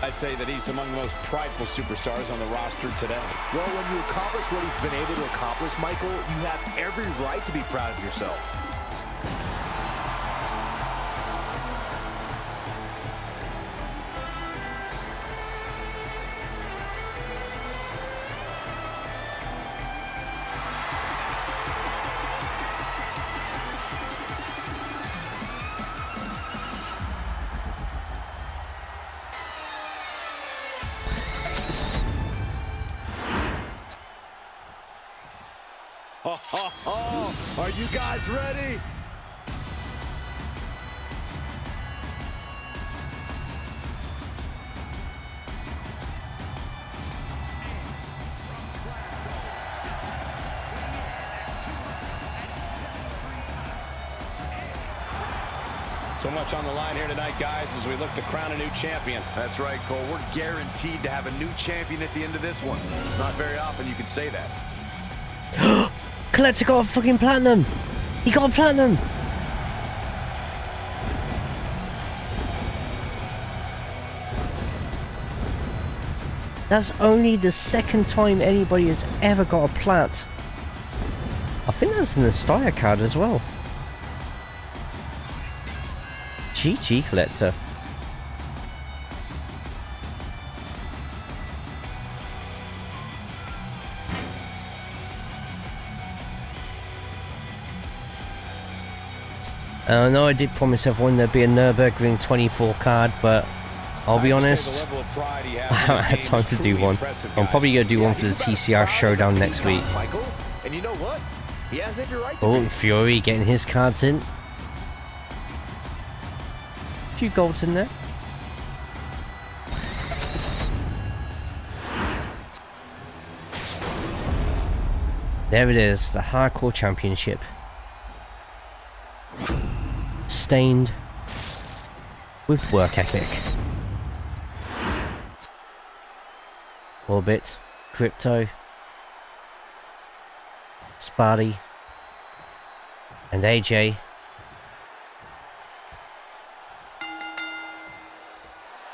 S4: I'd say that he's among the most prideful superstars on the roster today.
S2: Well, when you accomplish what he's been able to accomplish, Michael, you have every right to be proud of yourself. Are you guys ready?
S4: So much on the line here tonight, guys, as we look to crown a new champion.
S2: That's right, Cole. We're guaranteed to have a new champion at the end of this one. It's not very often you can say that.
S1: Collector got a fucking platinum! He got a platinum! That's only the second time anybody has ever got a plat. I think that's an Astaya card as well. GG, Collector. I know I did promise everyone there'd be a Nürburgring 24 card, but I'll be honest, I haven't had time to do one. I'm probably going to do one for the TCR Showdown next week.
S2: And you know what? He has every right to
S1: Oh, Fury getting his cards in. A few golds in there. There it is, the Hardcore Championship. Stained with work ethic. Orbit, Crypto, Sparty, and AJ.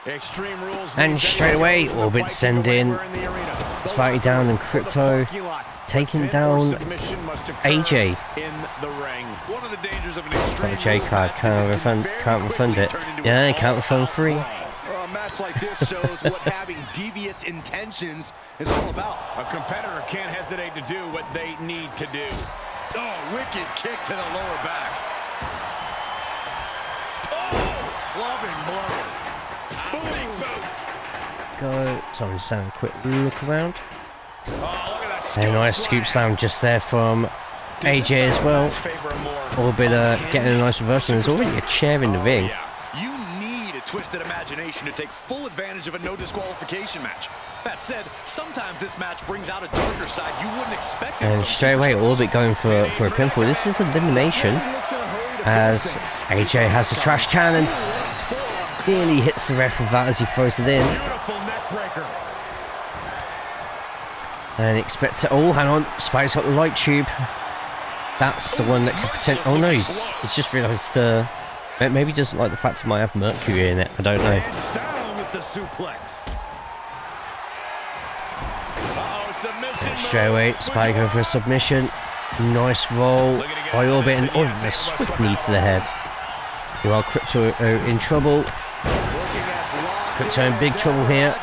S4: Extreme rules.
S1: And straight away, Orbit send in Sparty down and Crypto taking down AJ.
S4: In the ring. One of the dangers of an extreme
S1: Got a J card, can't refund it. Yeah, can't refund free.
S2: A match like this shows what having devious intentions is all about.
S3: A competitor can't hesitate to do what they need to do.
S4: Oh, wicked kick to the lower back. loving blow. Big boot.
S1: Go. So I'm just having a quick look around.
S4: Oh, look at that
S1: And nice scoop slam just there from AJ as well. All bit getting a nice reversal. There's already a chair in the ring.
S4: Yeah. You need a twisted imagination to take full advantage of a no disqualification match. That said, sometimes this match brings out a darker side you wouldn't expect.
S1: And straight away, Orbit going for a pinfall. This is elimination as AJ has the trash can and nearly hits the ref with that as he throws it in. And expect to. Oh, hang on. Spike's got the light tube. That's the one that could pretend. Oh no, he's just realised. Maybe he doesn't like the fact it might have mercury in it. I don't know.
S4: Down with the suplex.
S1: Straight away, Spike going for a submission. Nice roll by Orbit, and oh, the swift knee to the head. Well, Crypto in trouble. Crypto in big trouble here.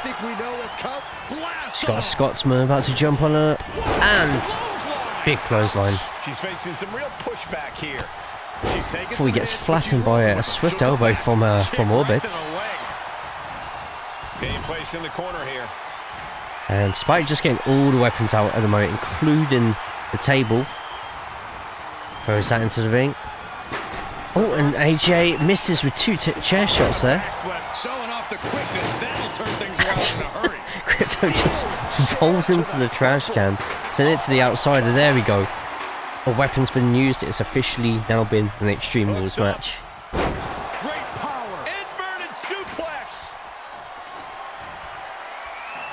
S1: She's got a Scotsman about to jump on her, and big clothesline.
S3: She's facing some real pushback here.
S1: Before he gets flattened by a swift elbow from Orbit.
S3: Being placed in the corner here.
S1: And Spike just getting all the weapons out at the moment, including the table. Throws that into the ring. Oh, and AJ misses with two chair shots there.
S4: Showing off the quickness, that'll turn things around in a hurry.
S1: Crypto just rolls into the trash can, send it to the outside, and there we go. A weapon's been used. It's officially now been an Extreme Rules match.
S4: Great power. Inverted suplex.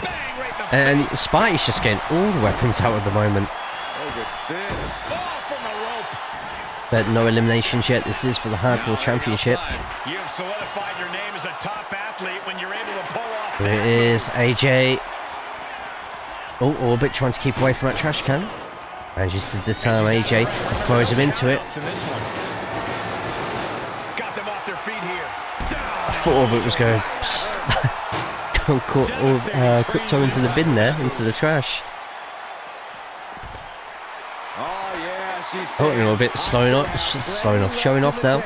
S4: Bang, right in the
S1: And Spike's just getting all the weapons out at the moment.
S4: Look at this. Fall from the rope.
S1: But no eliminations yet. This is for the Hardcore Championship.
S3: You've solidified your name as a top athlete when you're able to pull off.
S1: There it is, AJ. Oh, Orbit trying to keep away from that trash can. Manages to disarm AJ, throws him into it.
S3: Got them off their feet here.
S1: I thought Orbit was going Crypto into the bin there, into the trash. Oh, a little bit slowing off, showing off now.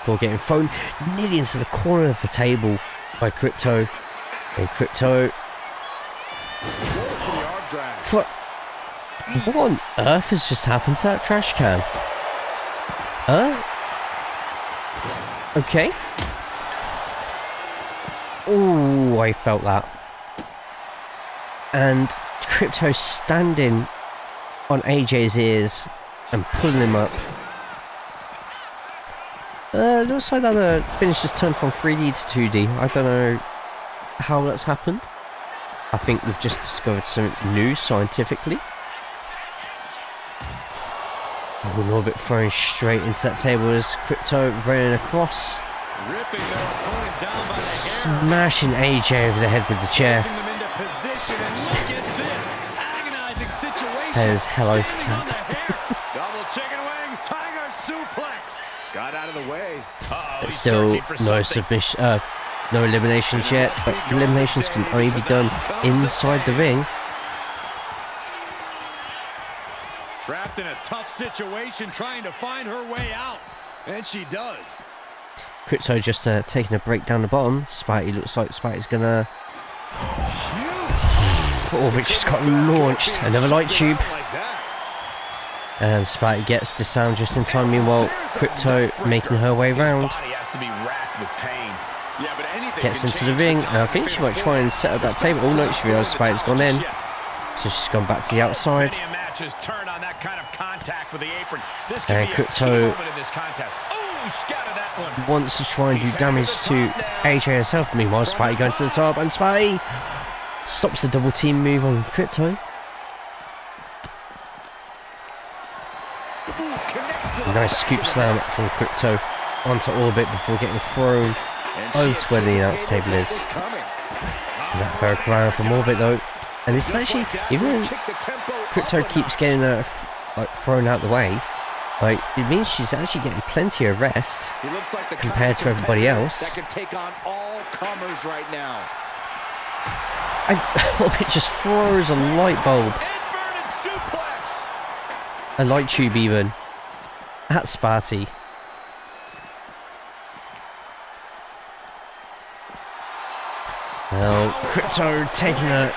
S1: Ball getting thrown nearly into the corner of the table by Crypto. And Crypto. What on earth has just happened to that trash can? Okay. Oh, I felt that. And Crypto standing on AJ's ears and pulling him up. Looks like that finish just turned from 3D to 2D. I don't know how that's happened. I think we've just discovered something new scientifically. Oh, a little bit thrown straight into that table as Crypto running across.
S4: Ripping their opponent down by the hair.
S1: Smashing AJ over the head with the chair.
S4: Forcing them into position, and look at this agonizing situation.
S1: There's hello.
S4: Standing on the hair. Double chicken wing, tiger suplex. Got out of the way.
S1: It's still no submission, no eliminations yet, but eliminations can only be done inside the ring.
S4: Trapped in a tough situation, trying to find her way out, and she does.
S1: Crypto just taking a break down the bottom. Spidey looks like Spidey's gonna. Orbit just got launched. Another light tube. And Spidey gets disarmed just in time. Meanwhile, Crypto making her way round. Gets into the ring. And I think she might try and set up that table. Oh no, she realised Spidey's gone in. So she's gone back to the outside. And Crypto wants to try and do damage to AJ herself. Meanwhile, Spidey going to the top, and Spidey stops the double team move on Crypto. Nice scoop slam from Crypto onto Orbit before getting thrown over to where the announce table is. And that Hurricane from Orbit though. And this is actually, even Crypto keeps getting thrown out the way, like, it means she's actually getting plenty of rest compared to everybody else. And Orbit just throws a light bulb. A light tube even. At Sparty. Now, Crypto taking a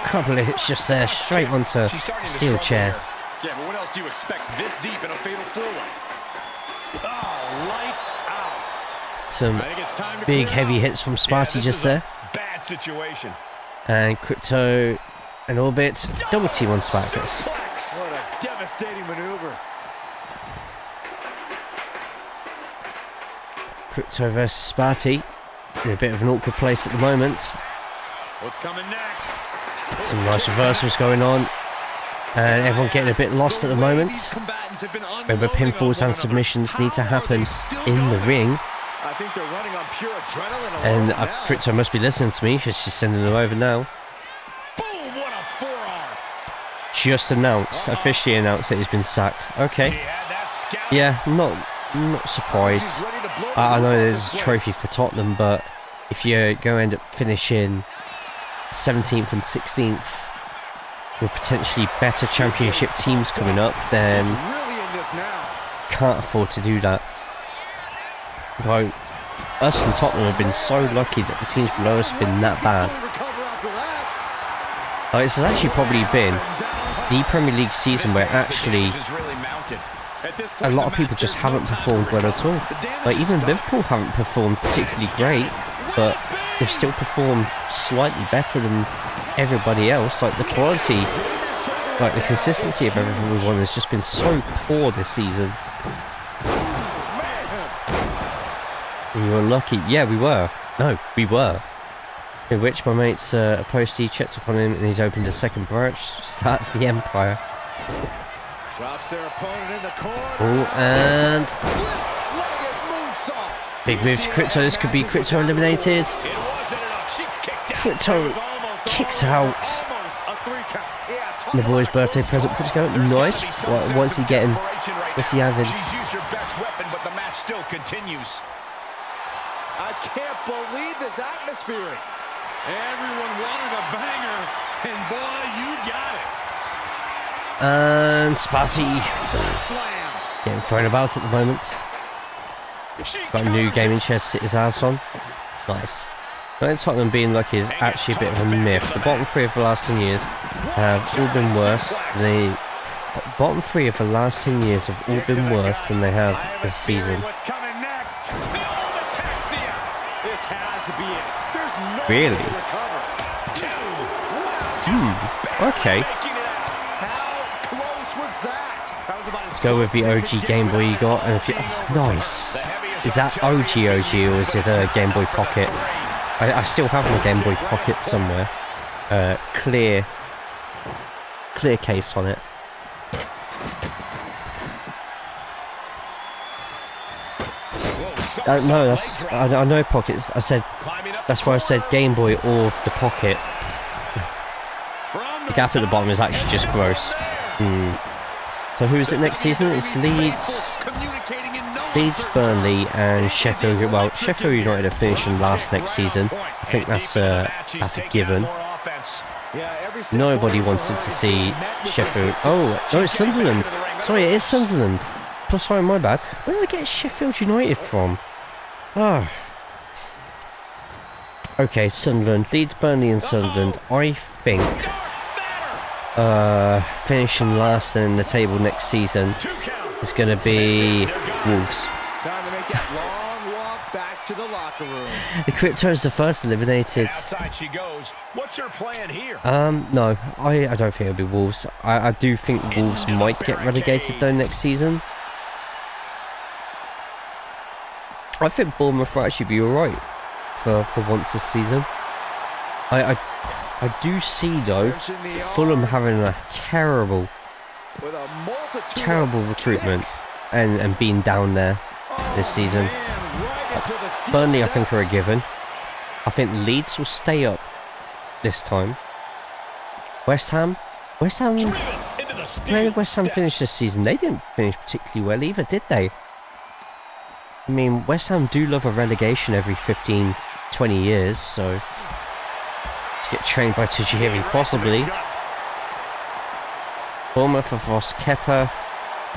S1: couple of hits just there, straight onto a steel chair.
S4: Yeah, but what else do you expect this deep in a fatal four-way? Oh, lights out.
S1: Some big heavy hits from Sparty just there.
S3: Bad situation.
S1: And Crypto and Orbit double team on Spartacus.
S4: What a devastating maneuver.
S1: Crypto versus Sparty in a bit of an awkward place at the moment.
S3: What's coming next?
S1: Some nice reversals going on. And everyone getting a bit lost at the moment. Remember, pinfalls and submissions need to happen in the ring.
S4: I think they're running on pure adrenaline.
S1: And Crypto must be listening to me because she's sending them over now.
S4: Boom, what a forearm.
S1: Just announced, officially announced that he's been sacked. Okay. Yeah, not surprised. I know there's a trophy for Tottenham, but if you go end up finishing 17th and 16th with potentially better championship teams coming up, then can't afford to do that. Like, us and Tottenham have been so lucky that the teams below us have been that bad. Like, this has actually probably been the Premier League season where actually a lot of people just haven't performed well at all. Like, even Liverpool haven't performed particularly great, but they've still performed slightly better than everybody else. Like, the quality, like the consistency of everything we've won has just been so poor this season. And you were lucky. Yeah, we were. No, we were. In which my mate's postie checked upon him and he's opened a second branch. Start of the Empire.
S4: Drops their opponent in the corner.
S1: Oh, and big move to Crypto. This could be Crypto eliminated. Crypto kicks out. The boy's birthday present. Put to go. Nice. What's he getting? What's he having?
S3: She's used her best weapon, but the match still continues.
S4: I can't believe this atmosphere. Everyone wanted a banger, and boy, you got it.
S1: And Sparty getting thrown about at the moment. Got a new gaming chair to sit his ass on. Nice. But Tottenham being lucky is actually a bit of a myth. The bottom three of the last 10 years have all been worse. The bottom three of the last 10 years have all been worse than they have this season. Really? Okay. Let's go with the OG Game Boy you got. And if you, nice. Is that OG or is it a Game Boy Pocket? I still have my Game Boy Pocket somewhere. Clear case on it. No, that's I know Pockets. I said that's why I said Game Boy or the Pocket. The gap at the bottom is actually just gross. So who is it next season? It's Leeds, Burnley, and Sheffield. Well, Sheffield United are finishing last next season. I think that's a given. Nobody wanted to see Sheffield. Oh no, it's Sunderland. Sorry, it is Sunderland. Oh, sorry, my bad. Where did I get Sheffield United from? Oh. Okay, Sunderland, Leeds, Burnley, and Sunderland. I think finishing last in the table next season is going to be Wolves.
S4: Time to make that long walk back to the locker room.
S1: The Crypto is the first eliminated.
S3: Outside she goes. What's her plan here?
S1: No, I don't think it'll be Wolves. I do think Wolves might get relegated though next season. I think Bournemouth will actually be alright for once this season. I do see though Fulham having a terrible recruitment and being down there this season. Burnley I think are a given. I think Leeds will stay up this time. West Ham, where did West Ham finish this season? They didn't finish particularly well either, did they? I mean, West Ham do love a relegation every 15, 20 years, so to get trained by Tajiri possibly. Bournemouth have lost Kepa,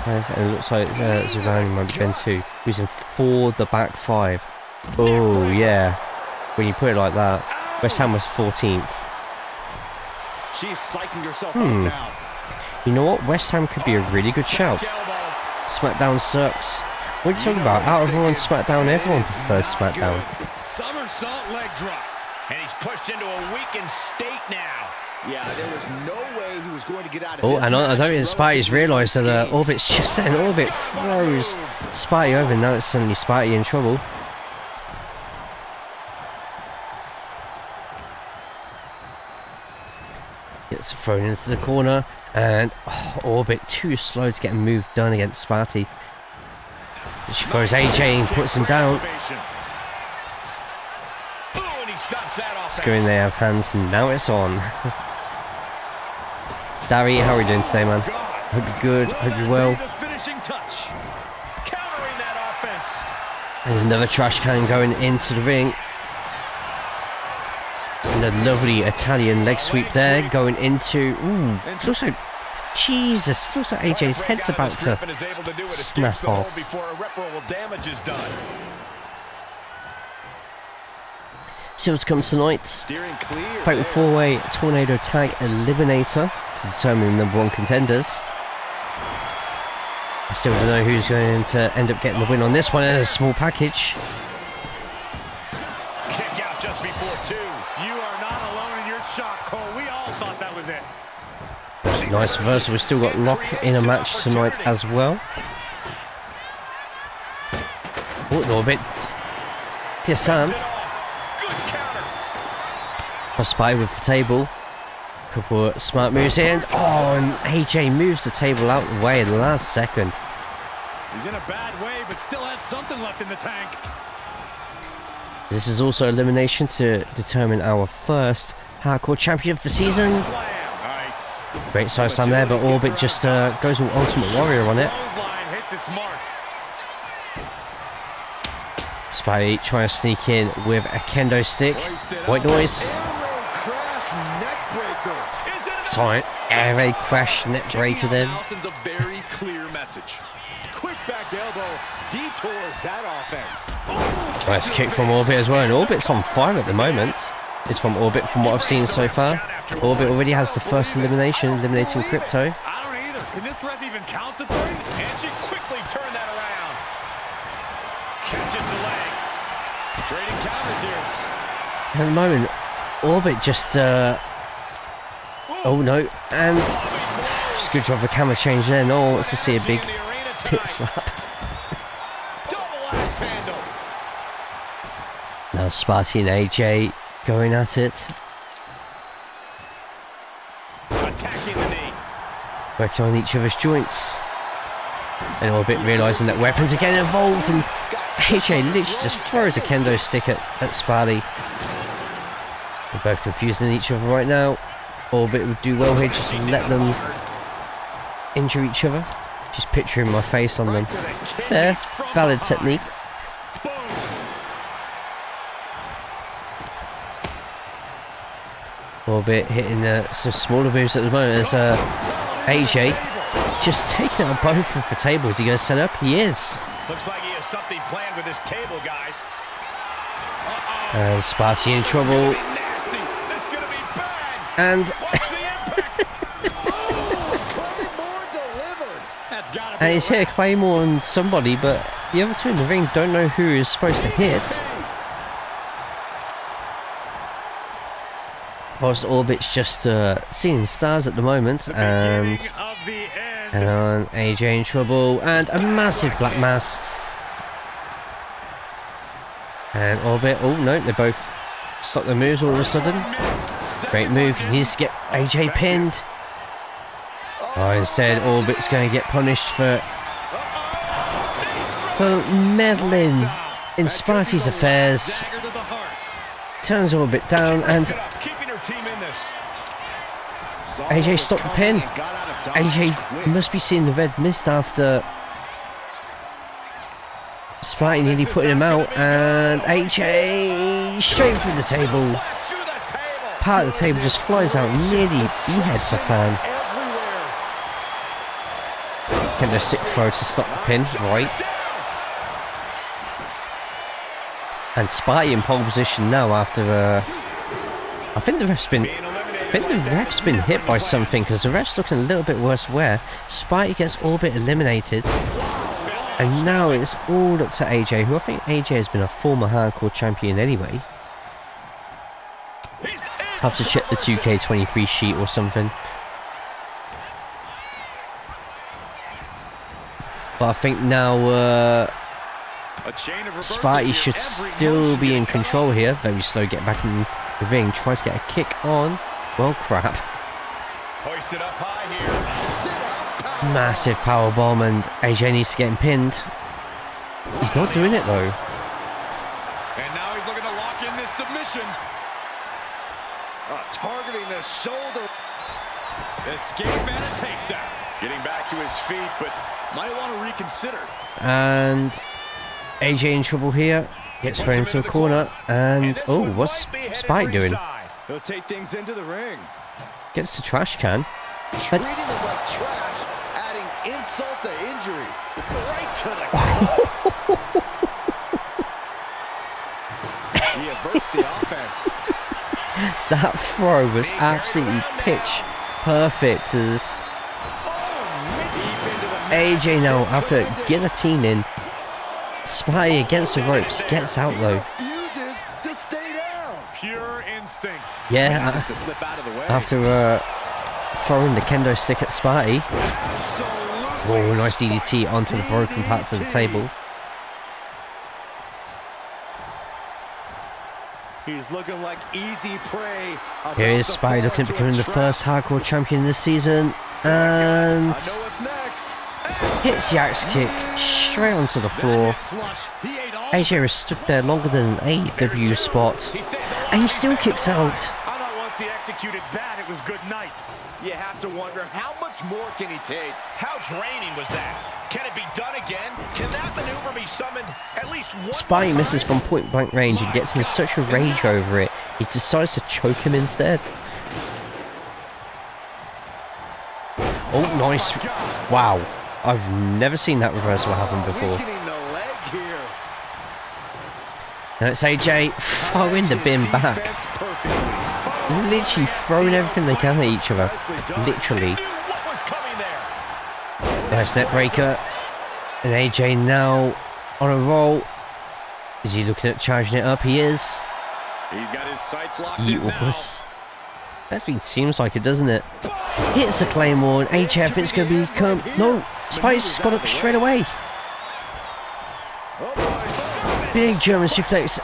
S1: and it looks like Zidane might be Ben too, who's in for the back five. Oh yeah, when you put it like that. West Ham was 14th.
S3: She's psyching herself up now.
S1: You know what? West Ham could be a really good shout. Smackdown sucks. What are you talking about? Out of Raw and Smackdown, everyone prefers Smackdown.
S3: Somersault leg drop. And he's pushed into a weakened state now.
S2: Yeah, there was no way he was going to get out of
S1: Oh,
S2: this
S1: and I
S2: match
S1: don't think Spidey's realised that Orbit's just there, and Orbit throws Spidey over. Now it's suddenly Spidey in trouble. Gets thrown into the corner, and Orbit too slow to get a move done against Spidey. She throws AJ and puts him down. Screwing, they have hands, and now it's on. Darry, how are you doing today, man? Hope you're good, hope you're well. And another trash can going into the ring. And a lovely Italian leg sweep there going into... Ooh, it looks like... Jesus, it looks like AJ's head's about to snap off. Still to come tonight. Fatal 4-way Tornado Tag Eliminator to determine the number 1 contenders. I still don't know who's going to end up getting the win on this one in a small package.
S3: Kick out just before 2. You are not alone in your shock, Cole. We all thought that was it.
S1: Nice reversal. We've still got Lock in a match tonight as well. Oh, a little bit disarmed. Spy with the table. Couple of smart moves in. Oh, and AJ moves the table out of the way in the last second.
S3: He's in a bad way, but still has something left in the tank.
S1: This is also elimination to determine our first hardcore champion for the season.
S3: Nice.
S1: Great side slam there, but Orbit just goes all Ultimate Warrior on it. Spy trying to sneak in with a kendo stick. White noise. Sorry, air raid crash net breaker then.
S4: A very clear message.
S2: Quick back elbow detours that offense.
S1: Nice kick from Orbit as well, and Orbit's on fire at the moment. It's from Orbit from what I've seen so far. Orbit already has the first elimination, eliminating Crypto.
S3: I don't either. Can this ref even count the 3? And she quickly turned that around. Catches the leg. Trading counters here.
S1: At the moment, Orbit just oh no, and it's a good job the camera change there. No one wants to see a big tit slap. Now Sparty and AJ going at it.
S3: Attacking the knee.
S1: Working on each other's joints. And Orbit realising that weapons are getting involved, and AJ literally just throws a kendo stick at Sparty. They're both confusing each other right now. Orbit would do well here just to let them injure each other. Just picturing my face on them. Fair, valid technique. Orbit hitting some smaller moves at the moment as AJ just taking out both of the tables. Is he going to set up? He is.
S3: Looks like he has something planned with his table, guys.
S1: And Sparty in trouble. And and he's hit a Claymore on somebody, but the other two in the ring don't know who is supposed to hit. Whilst Orbit's just seeing stars at the moment, and AJ in trouble, and a massive black mass. And Orbit, oh no, they both stop their moves all of a sudden. Great move, he needs to get AJ pinned. Oh, instead Orbit's going to get punished for meddling in Sparty's affairs. Turns Orbit down, and AJ stopped the pin. AJ must be seeing the red mist after Sparty nearly putting him out, and AJ straight through the table. Part of the table just flies out, nearly beheads a fan. Kendo stick throw to stop the pin, right. And Spotty in pole position now after I think the ref's been hit by something, because the ref's looking a little bit worse for wear. Spidey gets all but eliminated. And now it's all up to AJ, who I think AJ has been a former hardcore champion anyway. Have to check the 2K25 sheet or something. But I think now Spidey should still be in control here. Very slow, get back in the ring, try to get a kick on. Well, crap.
S3: Hoisted up high here.
S1: Massive power bomb, and AJ needs to get pinned. He's not doing it though.
S4: And now he's looking to lock in this submission. Targeting the shoulder. Escape and a takedown. Getting back to his feet, but might want to reconsider.
S1: And AJ in trouble here. Gets thrown into a corner. And oh, what's Spike doing?
S4: He'll take things into the ring.
S1: Gets the trash can.
S2: Treating them like trash, adding insult to injury. Right to the He averts the offense.
S1: That throw was absolutely pitch perfect as AJ now, after guillotining Spidey against the ropes, gets out though.
S2: Refuses to stay down.
S3: Pure instinct.
S1: Yeah,
S2: To slip out of the way.
S1: after throwing the kendo stick at Spidey. Oh, nice DDT onto the broken parts of the table.
S2: He's looking like easy prey.
S1: Here is Spidey looking at becoming the first hardcore champion this season. And
S2: I know what's next.
S1: hits the axe kick straight onto the floor. AJ has stood there longer than an AEW spot. And he still kicks out.
S3: I thought once he executed that, it was good night.
S2: You have to wonder, how much more can he take?
S3: How draining was that? Can it be done again? Can that maneuver be summoned at least one
S1: Spidey
S3: more
S1: misses
S3: time?
S1: from point blank range and gets in such a rage over it, he decides to choke him instead. Oh, nice. Wow. I've never seen that reversal happen before.
S2: Weakening the leg here.
S1: Now it's AJ throwing the bin back.
S2: Defense perfectly.
S1: Literally throwing everything they can at each other. Literally.
S3: What was coming there?
S1: Nice net breaker. And AJ now on a roll. Is he looking at charging it up? He is.
S4: He's got his sights locked
S1: He
S4: in now.
S1: was. Definitely seems like it, doesn't it? Hits the Claymore, and AJ, I think it's going to become... No! Spidey's just got up straight away. Big German suplex.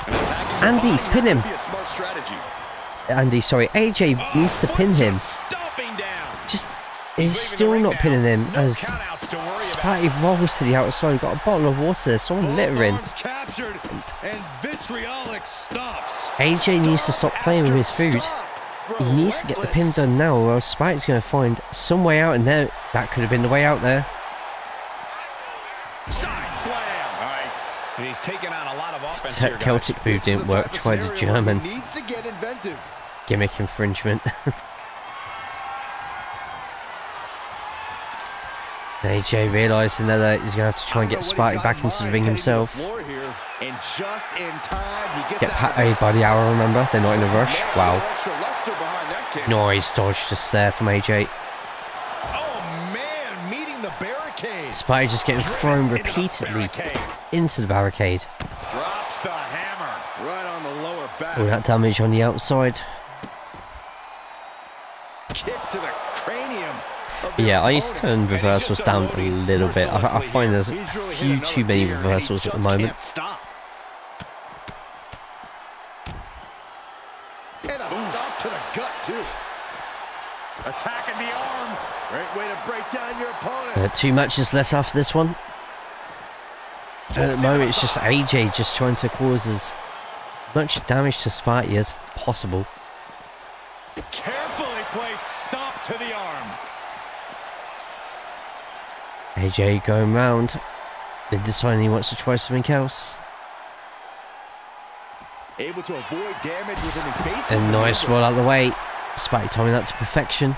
S1: Andy, pin him.
S4: Be a smart strategy.
S1: Andy, sorry. AJ needs to pin him.
S4: Stomping down.
S1: Just... He's still not pinning him as Spidey rolls to the outside. Got a bottle of water there. Someone littering.
S4: Captured and vitriolic stops.
S1: AJ needs to stop playing with his food. He needs to get the pin done now, or else Spike's going to find some way out, and there, that could have been the way out there.
S4: Side slam.
S3: Nice. And he's taken on a lot of offense
S1: That
S3: here, guys.
S1: Celtic move didn't work. Try the German
S2: Needs to get inventive.
S1: gimmick infringement. AJ realising that he's going to have to try and get Spikey back into the ring himself.
S2: And just in time, he gets
S1: Get paid by the hour, remember? They're not in a rush. Wow. Nice dodge just there from AJ.
S2: Oh man, meeting the barricade.
S1: Spidey just getting thrown repeatedly into the barricade.
S3: Drops the hammer.
S2: Right on the lower back.
S1: All that damage on the outside.
S2: Kicks to the cranium. of the
S1: Yeah, I used to
S2: opponent.
S1: turn reversals down a little bit. I find there's a
S2: He's really
S1: few
S2: hit
S1: too
S2: another
S1: many
S2: gear, and he
S1: reversals at the
S2: just
S1: moment.
S2: can't stop. And a stop to the gut too.
S3: Attacking the arm.
S2: Great way to break down your opponent.
S1: 2 matches left after this one. And at the moment, it's just AJ just trying to cause as much damage to Spidey as possible.
S3: Carefully placed stomp to the arm.
S1: AJ going round. Then deciding he wants to try something else.
S2: Able to avoid damage with an invasive.
S1: A nice
S2: maneuver.
S1: roll out of the way. Spidey timing that to perfection.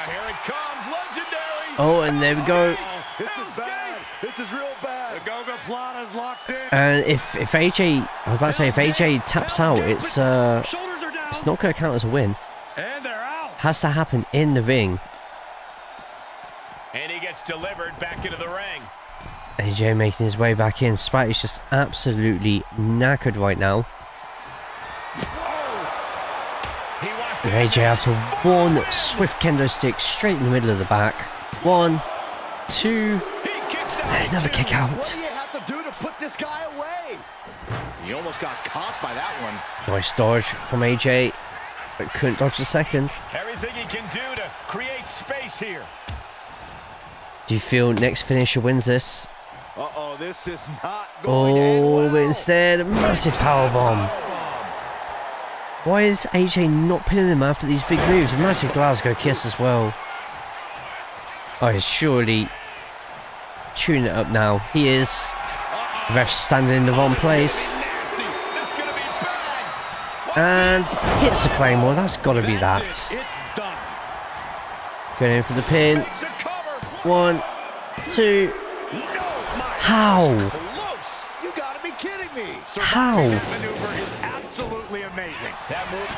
S3: Here it comes, legendary.
S1: Oh, and there we go.
S2: This is bad. This is real bad.
S3: The Gogoplana's locked in.
S1: And if AJ, I was about to say, if AJ taps out, it's not going to count as a win.
S3: And they're out.
S1: Has to happen in the ring.
S3: And he gets delivered back into the ring.
S1: AJ making his way back in. Spidey's just absolutely knackered right now. And AJ after one swift kendo stick straight in the middle of the back. 1, 2, and another kick out.
S2: What do you have to do to put this guy away?
S4: He almost got caught by that one.
S1: Nice dodge from AJ, but couldn't dodge the second.
S3: Everything he can do to create space here.
S1: Do you feel next finisher wins this?
S2: Uh-oh, this is not going to end
S1: Oh,
S2: well.
S1: but instead, a massive powerbomb. Why is AJ not pinning him after these big moves? A massive Glasgow kiss as well. Oh, he's surely tuning it up now. He is. The ref's standing in the wrong place. And hits the Claymore. That's got to be that.
S3: It's done.
S1: Going in for the pin. 1, 2. How?
S2: Close. You got to be kidding me.
S1: How?
S3: That maneuver is absolutely amazing. That move.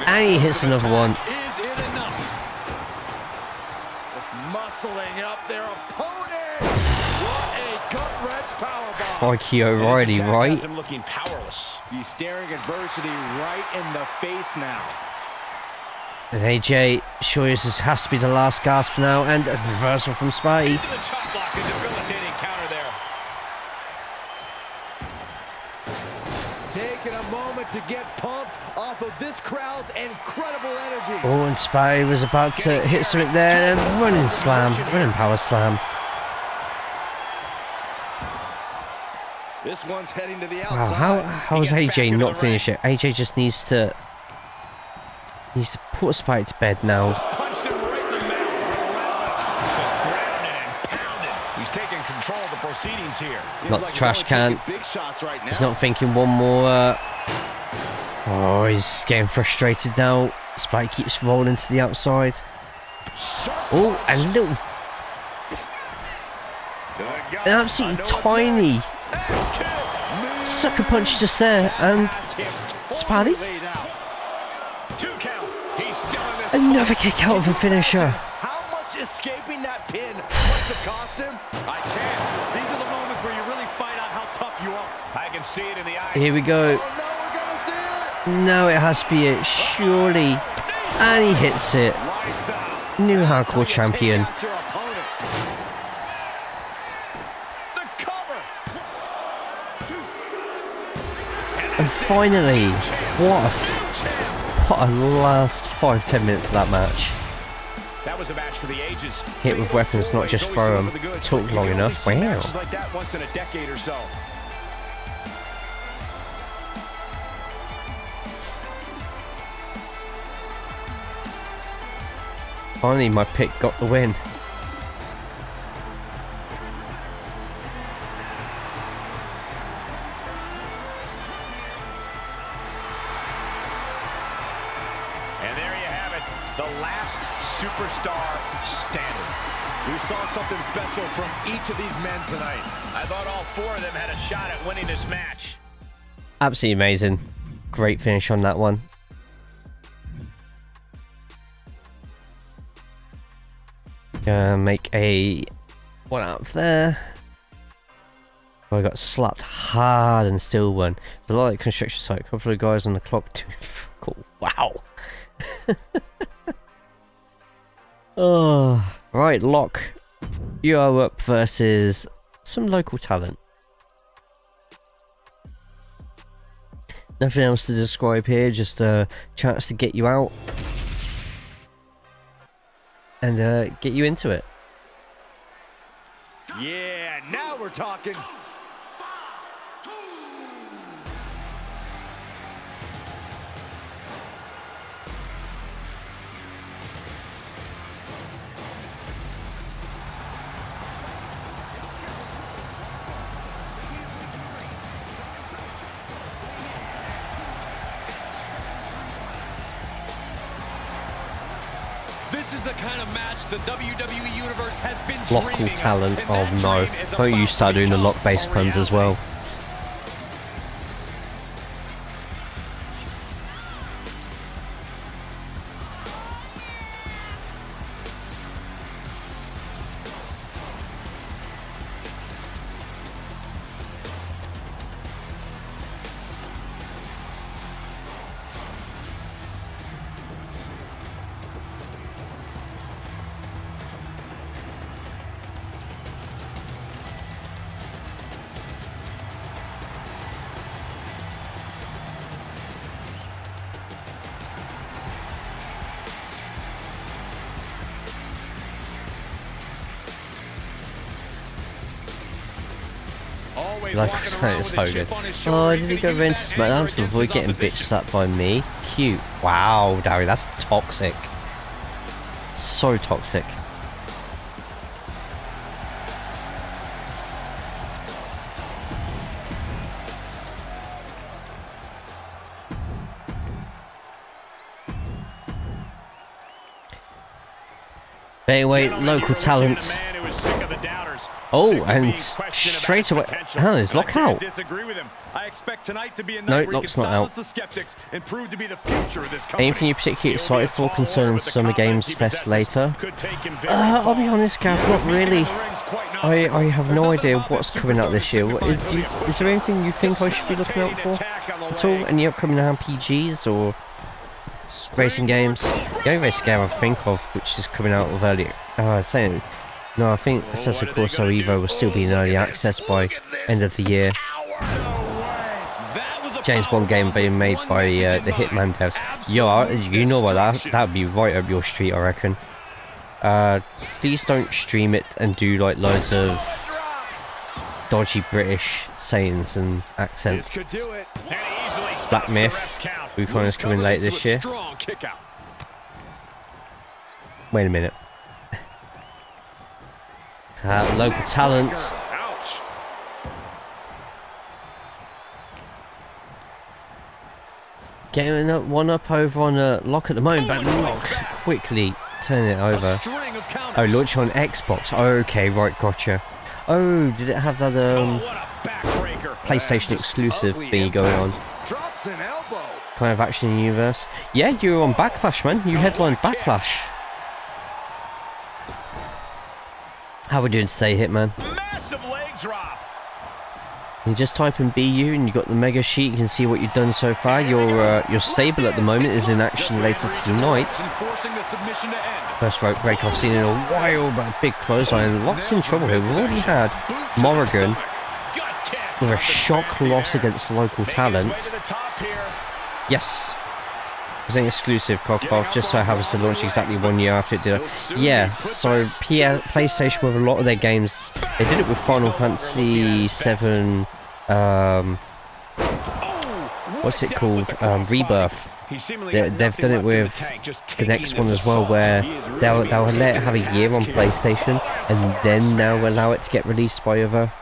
S1: And he hits another one.
S3: Is it enough? Just muscling up their opponent. What a gut-wrench powerbomb.
S1: Crikey O'Reilly, right?
S3: Him looking powerless.
S4: He's staring adversity right in the face now.
S1: And AJ, sure this has to be the last gasp now. And a reversal from Spidey.
S3: Into the chop block, a debilitating counter there.
S2: Taking a moment to get pumped off of this crowd's incredible energy.
S1: Oh, and Spidey was about to hit something there. And running slam. Running power slam.
S2: This one's heading to the
S1: Wow,
S2: outside.
S1: how does AJ not finish it? AJ just needs to put Spidey to bed now.
S3: Punched him right in the mouth. Relentless. Just grounded and pounded. He's taking control of the proceedings here.
S1: Not the trash can.
S2: Big shots right now.
S1: He's not thinking one more. Oh, he's getting frustrated now. Spidey keeps rolling to the outside. Oh, a little, an absolutely tiny sucker punch just there, and Spidey. Another kick out of a finisher.
S2: How much escaping that pin must have cost him?
S3: I can't. These are the moments where you really find out how tough you are. I can see it in the eye.
S1: Here we go.
S2: Oh, no, we're gonna see it.
S1: Now it has to be it, surely. And he hits it.
S3: Lights out.
S1: New hardcore champion.
S2: Take out your opponent. The cover.
S1: And finally, what a last 5-10 minutes of that match.
S3: That was a match for the ages.
S1: Hit with weapons, not just throw them. Took long enough. Wow.
S3: Matches like that once in a decade or so.
S1: Finally, my pick got the win.
S3: And there you have it, the last superstar standing.
S4: We saw something special from each of these men tonight.
S3: I thought all 4 of them had a shot at winning this match.
S1: Absolutely amazing. Great finish on that one. Gonna make a one out of there. Oh, I got slapped hard and still won. There's a lot of construction site. A couple of guys on the clock too. Cool. Wow. Oh, right, Locke. You are up versus some local talent. Nothing else to describe here, just a chance to get you out and get you into it.
S2: Yeah, now we're talking. This
S4: This is the kind of match the WWE Universe has been
S1: Local
S4: dreaming of,
S1: talent.
S4: and
S1: Oh
S4: that
S1: no.
S4: dream is
S1: Don't you
S4: about
S1: start
S4: to
S1: doing the
S4: become
S1: lock-based
S4: a
S1: puns as well.
S4: reality.
S1: Like I said, it's Hogan. Oh, did he go into Smackdown to avoid getting bitch slapped by me? Cute. Wow, Darry, that's toxic. So toxic. Anyway, local talent. Oh, and straight away. Oh, there's lockout. No, lock's not out. Anything you're particularly excited for concerning Summer Games Fest later? I'll be honest, Gav, not really. I have no idea what's coming out this year. Is there anything you think I should be looking out for at all? Any upcoming RPGs or racing games? The only racing game I think of which is coming out of early... saying... No, I think Assassin's Creed Corso Evo will still be in early access by end of the year. James Bond game being made by the Hitman devs. Yeah, you know what, that would be right up your street, I reckon. Please don't stream it and do like loads of dodgy British sayings and accents. Black Myth, WukOn is coming late this year. Wait a minute. Local talent. Getting one up over on Lock at the moment, but Lock quickly turn it over. Oh, launch on Xbox. Okay, right, gotcha. Oh, did it have that PlayStation exclusive thingy going on? Kind of action in the universe. Yeah, you were on Backlash, man. You headlined Backlash. How we doing today, Hitman?
S3: Massive leg drop.
S1: You just type in BU and you got the mega sheet. You can see what you've done so far. Your stable at the moment is in action later tonight. First rope break I've seen in a while, but a big clothesline. Lock's in trouble here. We've already had Morrigan with a shock loss against local talent. Yes. It's an exclusive cock-off, just so happens to launch exactly 1 year after it did. Yeah, so PlayStation with a lot of their games, they did it with Final Fantasy 7, what's it called, Rebirth. They've done it with the next one as well, where they'll let it have a year on PlayStation, and then now allow it to get released by other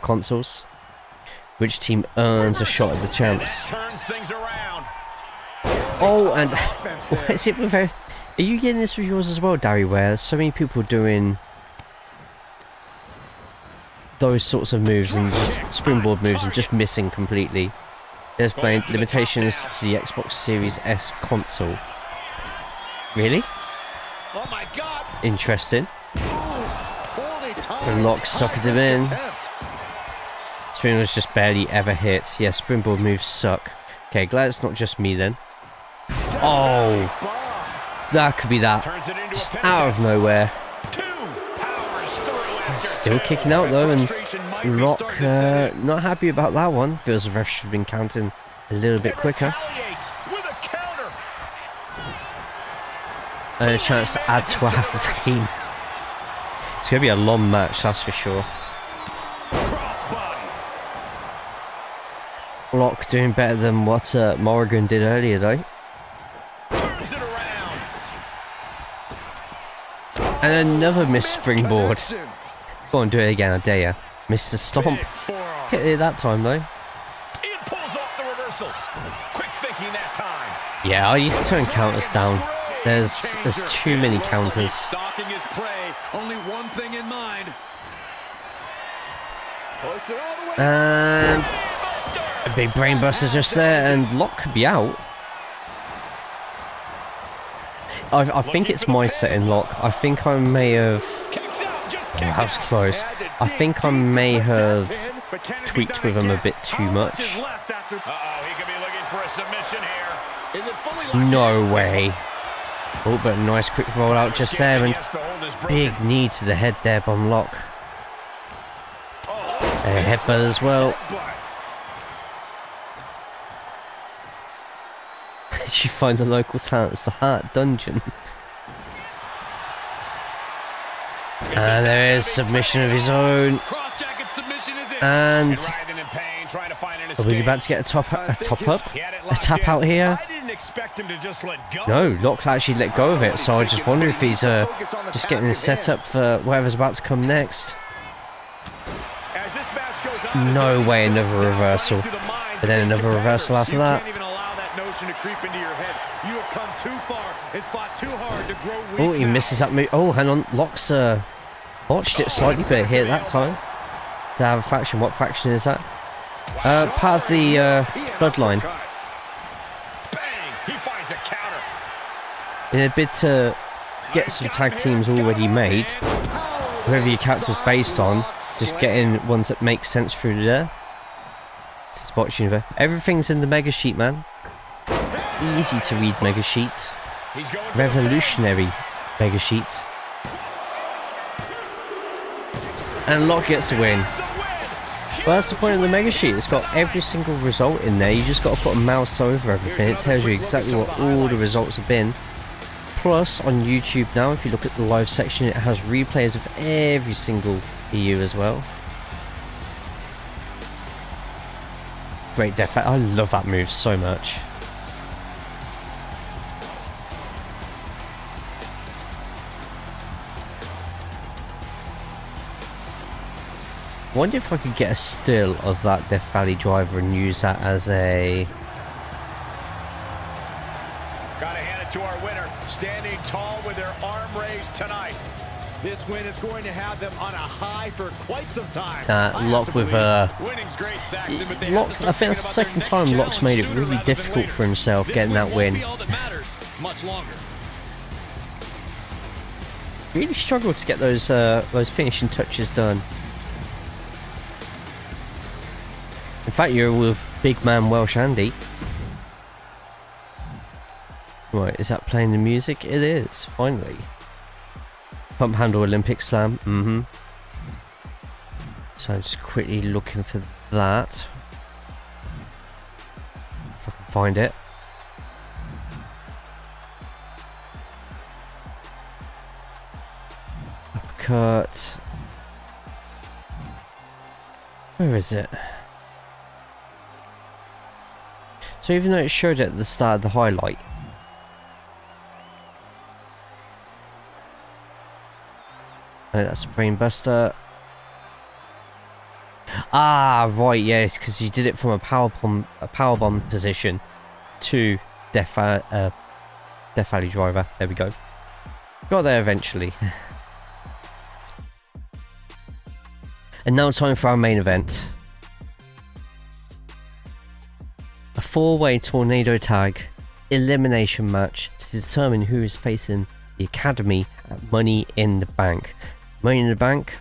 S1: consoles. Which team earns a shot at the champs? Oh, and what is it with? Are you getting this with yours as well, Darry? Where so many people doing those sorts of moves and just springboard moves and just missing completely. There's playing limitations to the Xbox Series S console. Really?
S4: Oh my God!
S1: Interesting. And Lock suckered him in. Springboards just barely ever hits. Yeah, springboard moves suck. Okay, glad it's not just me then. Oh, that could be that. Just out of nowhere. Still kicking out though, and Lock not happy about that one. Feels the ref should have been counting a little bit quicker. And a chance to add to our frame. It's going to be a long match, that's for sure. Lock doing better than what Morrigan did earlier though. And another missed springboard. Go on, do it again, I dare ya. Missed the stomp. Hit it that time though.
S3: It pulls off the reversal. Quick thinking that time.
S1: Yeah, I used to turn counters down. There's too many counters.
S4: Stalking his prey, only one thing in mind.
S1: And a big brainbuster just there, and Lock could be out. I think it's my setting, Lock. I think I may have... Oh, that was close. I think I may have tweaked with him a bit too much. No way. Oh, but a nice quick roll out just there, and big knee to the head there by Lock. And a headbutt as well. She finds a local talent. It's the Heart Dungeon. And there is submission of his own. And are we about to get a top up? A tap out here? No, Lock actually let go of it, so I just wonder if he's just getting his set up for whatever's about to come next. No way, another reversal. But then another reversal after that. Oh, he misses that move. Oh, hang on. Lock's botched it slightly, but hit that time. To have a faction. What faction is that? Part of the Bloodline. In a bid to get some tag teams already made, whoever your character's based on, just getting ones that make sense through there. Everything's in the mega sheet, man. Easy to read mega sheet. Revolutionary mega sheet. And Lock gets a win. Well, that's the point of the mega sheet. It's got every single result in there. You just got to put a mouse over everything. It tells you exactly what all the results have been. Plus, on YouTube now, if you look at the live section, it has replays of every single EU as well. Great death. I love that move so much. I wonder if I could get a still of that Death Valley driver and use that as a...
S3: Gotta hand it to our winner, standing tall with their arm raised tonight. This win is going to have them on a high for quite some time.
S1: Lock with
S3: winning's great, Saxton, but
S1: Lock's, I think that's the second time Lock's made it really difficult for himself getting that win.
S3: Much longer.
S1: Really struggled to get those finishing touches done. In fact, you're with big man Welsh Andy. Right, is that playing the music? It is, finally. Pump handle Olympic slam, So I'm just quickly looking for that. If I can find it. Uppercut. Where is it? So even though it showed it at the start of the highlight, oh, that's a brainbuster. Ah, right, yes, because you did it from a powerbomb position to Death Valley driver. There we go. Got there eventually. And now time for our main event. A 4-way tornado tag elimination match to determine who is facing the Academy at Money in the Bank. Money in the Bank,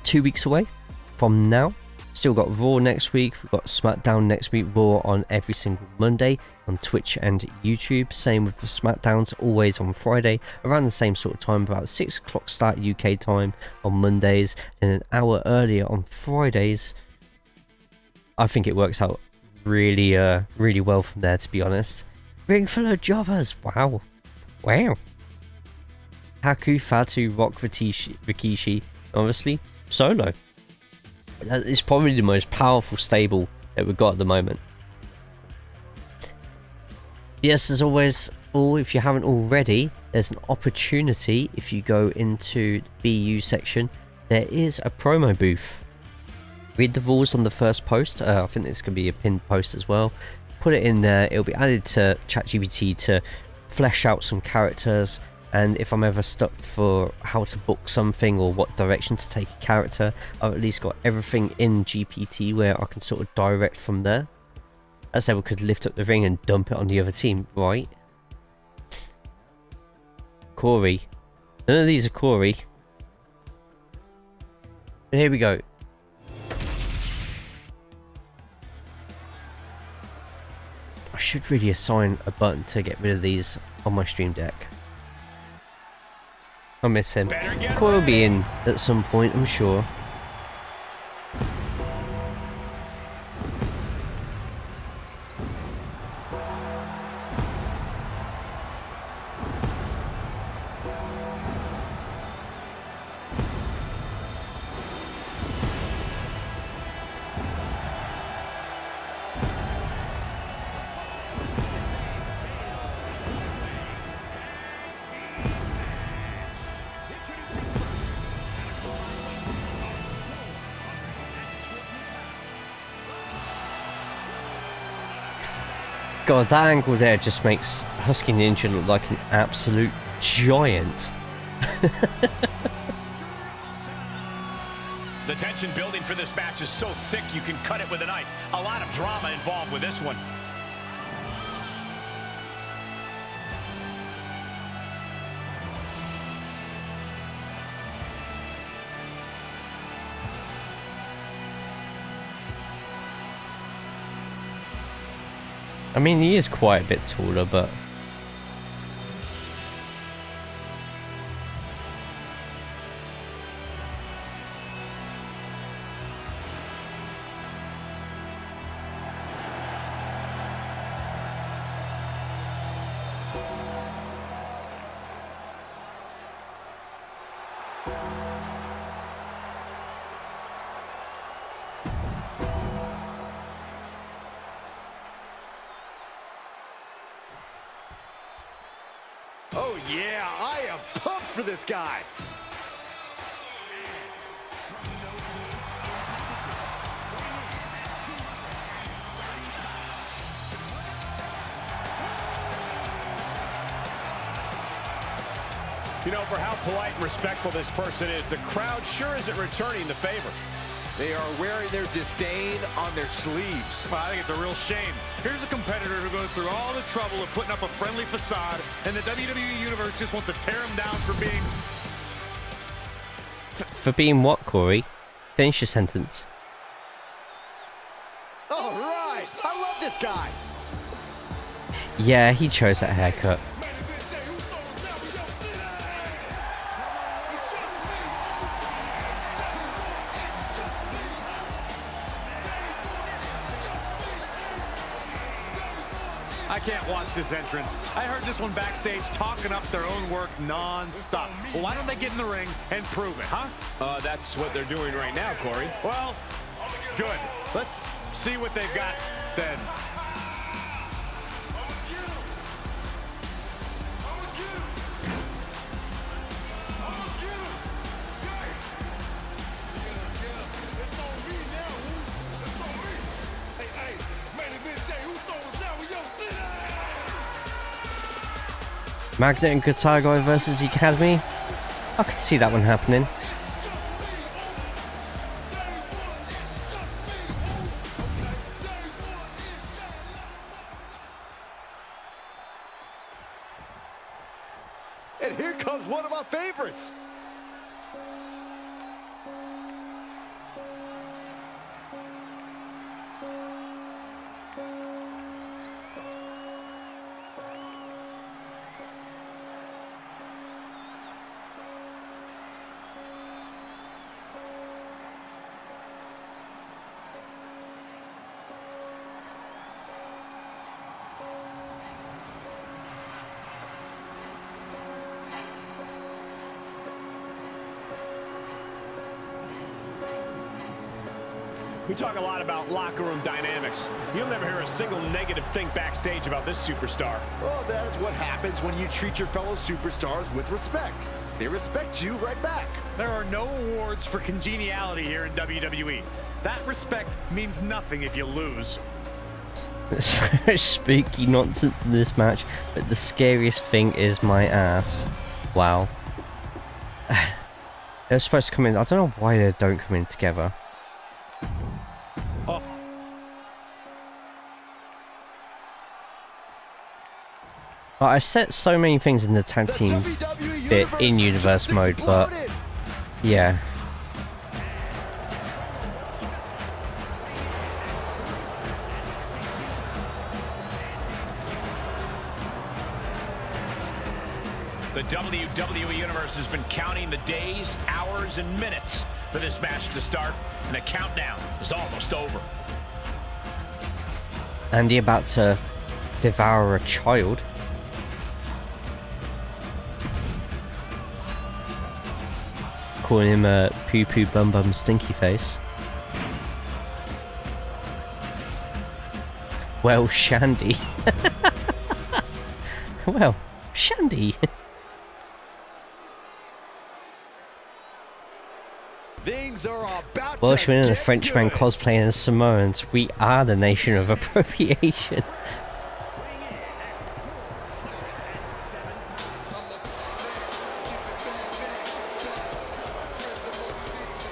S1: 2 weeks away from now. Still got Raw next week, we've got Smackdown next week, Raw on every single Monday on Twitch and YouTube. Same with the Smackdowns, always on Friday, around the same sort of time, about 6 o'clock start UK time on Mondays, and an hour earlier on Fridays. I think it works out really well from there, to be honest. Ring full of jobbers, wow. Haku, Fatu, Rock, Rikishi, obviously, Solo. That is probably the most powerful stable that we've got at the moment. Yes, as always, if you haven't already, there's an opportunity if you go into the BU section. There is a promo booth. Read the rules on the first post. I think it's going to be a pinned post as well. put it in there. It'll be added to ChatGPT to flesh out some characters. And if I'm ever stuck for how to book something or what direction to take a character, I've at least got everything in GPT where I can sort of direct from there. As I could lift up the ring and dump it on the other team, right? Corey. None of these are Corey. And here we go. I should really assign a button to get rid of these on my stream deck. I miss him. Corey will be in at some point, I'm sure. God, that angle there just makes Husky Ninja look like an absolute giant.
S3: The tension building for this match is so thick you can cut it with a knife. A lot of drama involved with this one.
S1: I mean, he is quite a bit taller, but...
S2: Oh yeah, I am pumped for this guy.
S3: You know, for how polite and respectful this person is, the crowd sure isn't returning the favor.
S2: They are wearing their disdain on their sleeves.
S3: Well, I think it's a real shame. Here's a competitor who goes through all the trouble of putting up a friendly facade, and the WWE Universe just wants to tear him down for being...
S1: For being what, Corey? Finish your sentence.
S2: All right, I love this guy.
S1: Yeah, he chose that haircut.
S3: I can't watch this entrance. I heard this one backstage talking up their own work non-stop. Well, why don't they get in the ring and prove it, huh?
S5: That's what they're doing right now, Corey.
S3: Well, good. Let's see what they've got then.
S1: Magnet and Guitar Guy versus the Academy. I could see that one happening.
S2: And here comes one of my favorites.
S3: We talk a lot about locker room dynamics. You'll never hear a single negative thing backstage about this superstar.
S2: Well, that is what happens when you treat your fellow superstars with respect. They respect you right back.
S3: There are no awards for congeniality here in WWE. That respect means nothing if you lose.
S1: There's so much spooky nonsense in this match, but the scariest thing is my ass. Wow. They're supposed to come in. I don't know why they don't come in together.
S3: Oh.
S1: I set so many things in the tag team bit in universe mode, but yeah.
S3: The WWE Universe has been counting the days, hours, and minutes for this match to start, and the countdown is almost over.
S1: Andy about to devour a child. Calling him a poo-poo bum-bum stinky face. Well, Shandy. Well, Shandy.
S2: Things are about
S1: Welshman and
S2: to
S1: a
S2: get
S1: Frenchman
S2: good.
S1: cosplaying as Samoans. We are the nation of appropriation.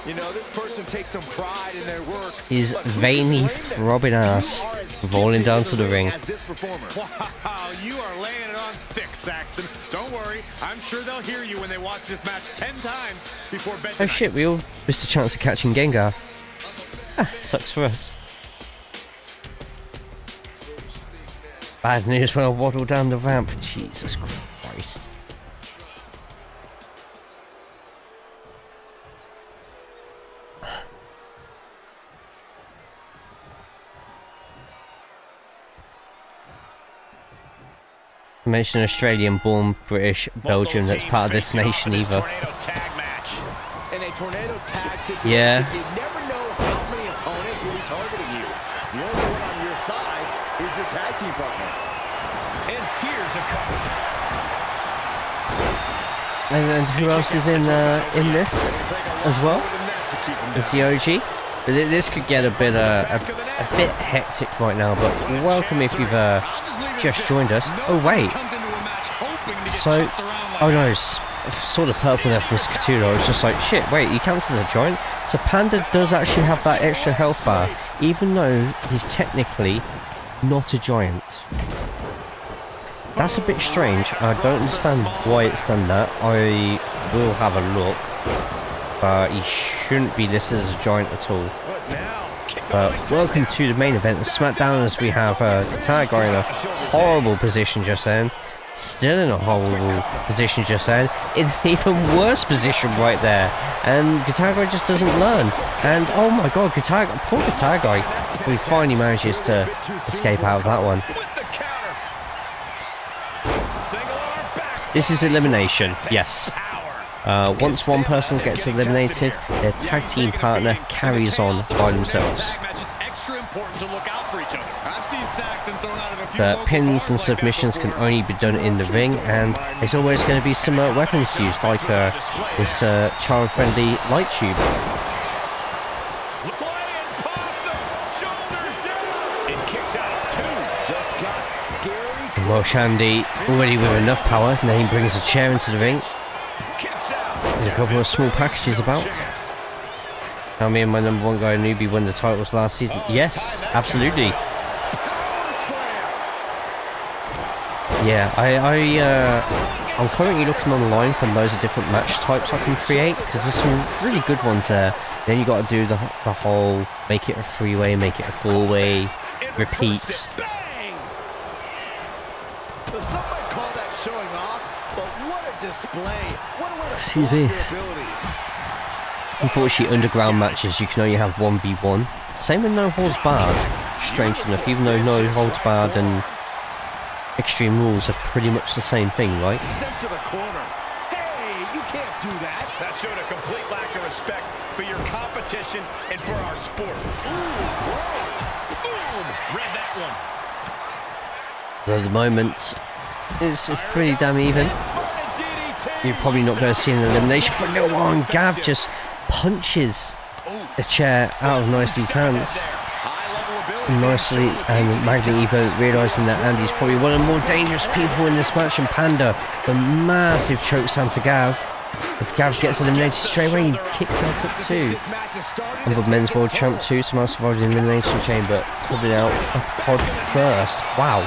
S2: You know, this person takes some pride in their work.
S1: His
S2: but who
S1: veiny,
S2: can blame them?
S1: throbbing ass
S2: You are as
S1: rolling
S2: gifted
S1: down
S2: in
S1: to the ring.
S2: as this performer.
S3: Wow, you are laying it on thick, Saxton. Don't worry, I'm sure they'll hear you when they watch this match 10 times before bed
S1: Oh
S3: tonight.
S1: shit, we all missed a chance of catching Gengar. Ah, sucks for us. Bad news when I waddle down the ramp. Jesus Christ. Mention Australian born British Belgium that's part of this nation either.
S2: In a tornado tag situation,
S1: Yeah.
S2: you never know how many opponents will be targeting you. The only one on your side is your tag team partner.
S3: And here's a cover.
S1: And who else is in this as well? Is the OG? But this could get a bit hectic right now. But welcome if you've just joined us. Oh wait. So, oh no, saw the purple there from Scatulo. I was just like, shit, wait, he counts as a giant? So Panda does actually have that extra health bar, even though he's technically not a giant. That's a bit strange. I don't understand why it's done that. I will have a look. But he shouldn't be listed as a giant at all. But welcome to the main event, the Smackdown, as we have Guitar Guy in a horrible position just then. Still in a horrible position just then. In an even worse position right there. And Guitar Guy just doesn't learn. And oh my god, poor Guitar Guy. He finally manages to escape out of that one. This is elimination, yes. Once one person gets eliminated, their tag team partner carries on by themselves. The pins and submissions can only be done in the ring, and there's always going to be some weapons used, like this child-friendly light tube. Well, Shandy already with enough power, and then he brings a chair into the ring. There's a couple of small packages about. Now me and my number one guy newbie won the titles last season. Yes, absolutely. Yeah, I'm currently looking online for loads of different match types I can create, because there's some really good ones there. Then you got to do the whole make it a three-way, make it a four-way, repeat.
S2: Some might call that showing off, but what a display. What a way to
S1: Excuse
S2: flaunt
S1: me.
S2: your abilities.
S1: Unfortunately, underground matches you can only have 1v1. Same with no holds barred. Strange enough, even though no holds barred and Extreme Rules are pretty much the same thing, right?
S2: Sent to the corner. Hey, you can't do that.
S3: That showed a complete lack of respect for your competition and for our sport. Boom! Read that one.
S1: At the moment, it's pretty damn even. You're probably not going to see an elimination for no one. Gav just punches the chair out of Nicely's hands.
S4: High level
S1: nicely, and Magnet even realising that Andy's probably one of the more dangerous people in this match, and Panda, the massive chokeslam to Gav. If Gav gets eliminated straight away, he kicks out at 2. And the men's world champ too, somehow survived the elimination chamber, coming out of pod first. Wow.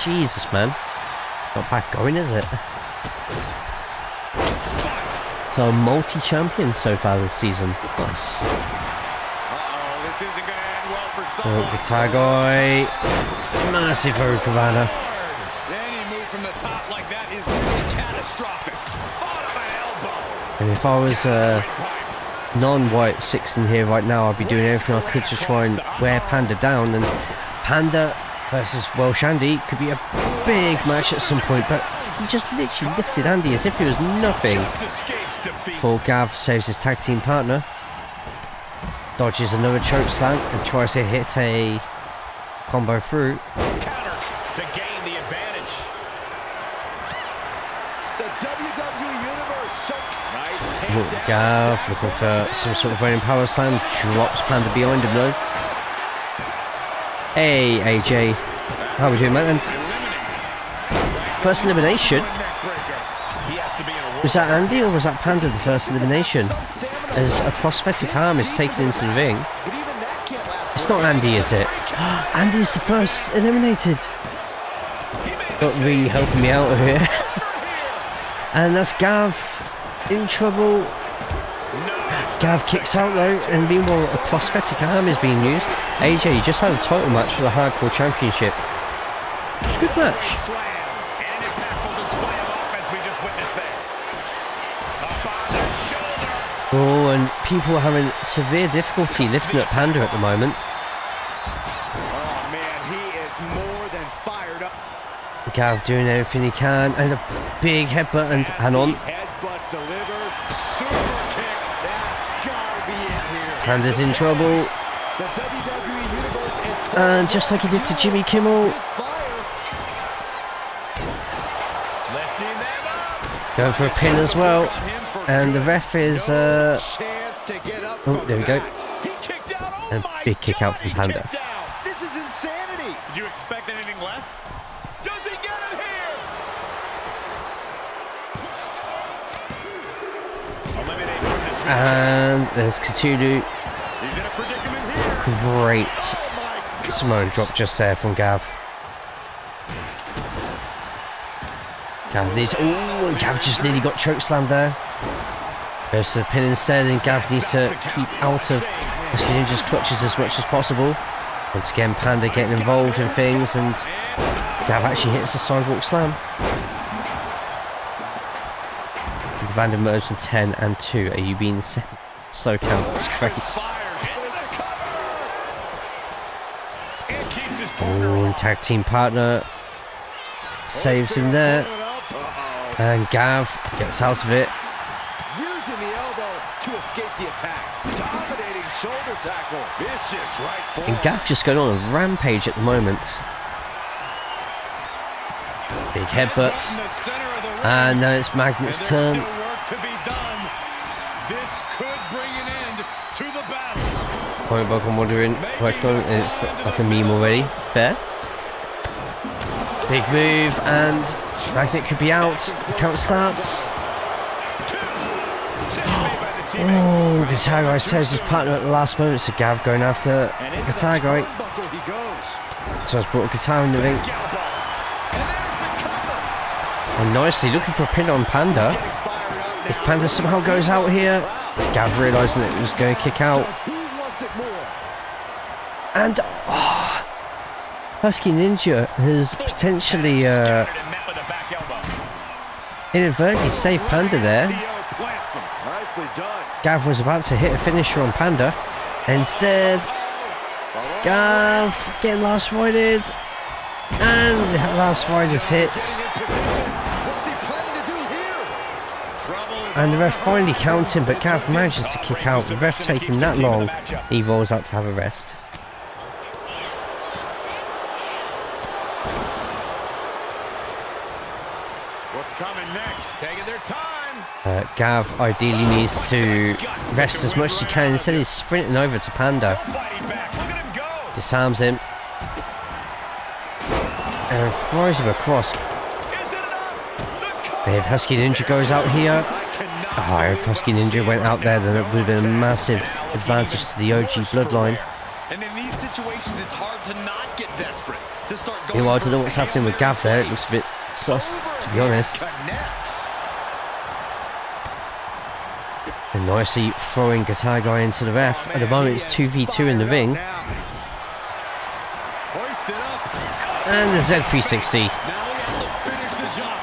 S1: Jesus, man. Not bad going, is it? So multi-champion so far this season. Nice.
S3: This isn't going to end well for
S1: Oh,
S3: someone.
S1: guitar guy. Massive Hurricanrana.
S4: Any move from the top like that is really catastrophic. Thought of an elbow.
S1: And if I was non-white Sixten here right now, I'd be doing everything I could to try and wear Panda down. And Panda versus Welsh Andy could be a big match at some point, but he just literally lifted Andy as if it was nothing.
S3: Just escapes defeat.
S1: Before Gav saves his tag team partner. Dodges another choke slam and tries to hit a combo through.
S3: Counters to gain the advantage.
S4: The WWE Universe. Nice takedown.
S1: Gav looking for some sort of running power slam. Drops Panda behind him though. Hey AJ, how we doing, man? And first elimination.
S3: He has to be in a
S1: Was that Andy or was that Panda the first elimination? As a prosthetic arm is taken into the ring. It's not Andy, is it? Andy's the first eliminated. Not really helping me out here. And that's Gav in trouble. Gav kicks out though, and meanwhile a prosthetic arm is being used. AJ, you just had a title match for the Hardcore Championship. It's a good match.
S3: slam. And an impactful display of offense we just witnessed there. Up on the shoulder.
S1: Oh, and people are having severe difficulty lifting up Panda at the moment.
S4: Oh man, he is more than fired up.
S1: Gav doing everything he can, and a big headbutt, and hang on.
S4: Headbutt delivered. Super kick. That's gotta be it here.
S1: Panda's in trouble,
S4: The WWE Universe is
S1: and just like he did to Jimmy Kimmel,
S4: his fire.
S3: Lifting them up.
S1: going for a pin as well. And the ref is,
S4: Chance to get up
S1: oh,
S4: from
S1: there we go.
S4: that. He kicked out. Oh
S1: And
S4: my
S1: big kick
S4: God,
S1: out from
S4: he
S1: Panda.
S4: kicked out. This is insanity.
S3: Did you expect anything less? Does he get him here? Eliminate from this match.
S1: And there's Cthulhu.
S3: He's in a predicament here.
S1: Great Samoan drop just there from Gav. Gav needs, oh, Gav just nearly got chokeslammed there. Goes to the pin instead, and Gav needs to keep out of Whiskey Ninja's clutches as much as possible. Once again, Panda getting involved in things, and Gav actually hits the sidewalk slam. Vander merged in 10 and 2. Are you being slow count? Disgrace.
S3: And keeps his
S1: Oh, and tag team partner saves him there, and Gav gets out of it.
S4: Using the elbow to escape the attack. Dominating shoulder tackle. Vicious right forward.
S1: And Gav just going on a rampage at the moment. Big headbutt.
S3: in the center of the ring.
S1: And now it's Magnet's
S3: There's
S1: turn.
S3: still work to be done. This could bring an end to the battle.
S1: Point back, I'm wondering. And it's like a meme already. Fair. Big move, and Magnet could be out. The count starts. Oh, Guitar Guy saves his partner at the last moment. So Gav going after Guitar Guy.
S4: Turnbuckle he goes.
S1: So has brought a guitar in the ring. And nicely looking for a pin on Panda. If Panda somehow goes out here, Gav realising that it was going to kick out.
S4: He wants it more.
S1: And Husky Ninja has potentially inadvertently saved Panda there.
S4: Nicely done.
S1: Gav was about to hit a finisher on Panda. Instead, Gav getting last righted. And the last rider's hit.
S4: What's he planning to do here?
S1: And the ref finally counts him, but Gav manages to kick out. The ref taking that long, he rolls out to have a rest.
S3: What's coming next? Taking their time.
S1: Gav ideally needs to rest as much as he can. Instead, he's sprinting over to Panda.
S3: Fighting back. Look at him go.
S1: Disarms him. And throws him across. If Husky Ninja goes out here. Oh, if Husky Ninja went out there, then it would have been a massive advantage to the OG bloodline.
S4: And in these situations, it's hard to not get desperate. To start going.
S1: Meanwhile, I don't know what's happening with Gav there. It looks a bit sus, to be honest. And nicely throwing Guitar Guy into the ref. At the moment, it's 2v2 in the ring. And the Z360.
S3: Now he has to finish the job.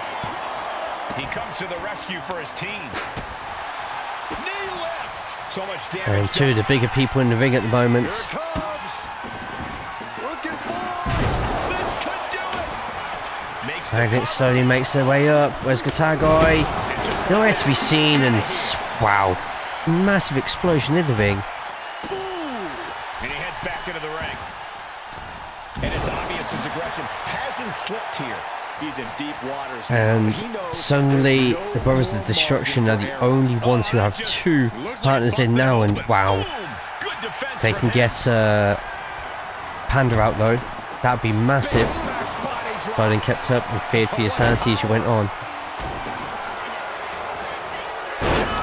S3: He comes to the rescue for his team. Knee left. So much damage.
S1: And two of the bigger people in the ring at the moment. Magnet slowly makes their way up. Where's Guitar Guy? Nowhere to be seen, and wow. Massive explosion in the ring.
S3: And he heads back into the ring. And it's obvious his aggression hasn't slipped here. He's in deep waters.
S1: And suddenly, the Brothers of Destruction are the only ones who have two partners in now, and wow. They can get Panda out though. That'd be massive. Bowden kept up and feared for your sanity as you went on.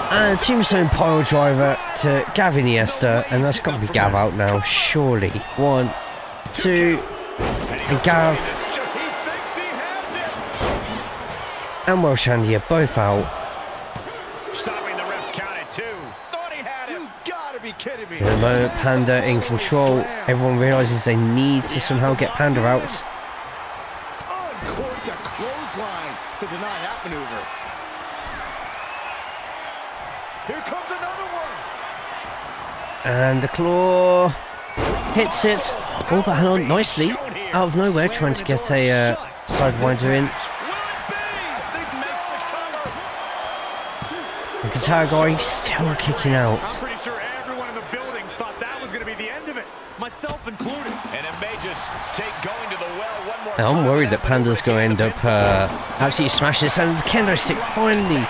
S1: And Tombstone Pile Driver to Gav Iniesta, and that's got to be Gav out now, surely. 1, 2, and Gav and Welsh Andy are both out.
S3: Stopping the ref's count at 2. Thought he had him. You gotta be kidding me.
S1: In the moment, Panda in control. Everyone realizes they need to somehow get Panda out.
S6: Uncorked a clothesline to deny that maneuver. Here comes another one.
S1: And the claw hits it. Oh, but hang on, nicely. Out of nowhere, trying to get a sidewinder in. And Guitar Guy still kicking out.
S3: I'm pretty sure everyone in the building thought that was going to be the end of it, myself included. And it may just take going to the well one more time.
S1: I'm worried that Panda's going to end up absolutely smashing this, and kendo stick finally.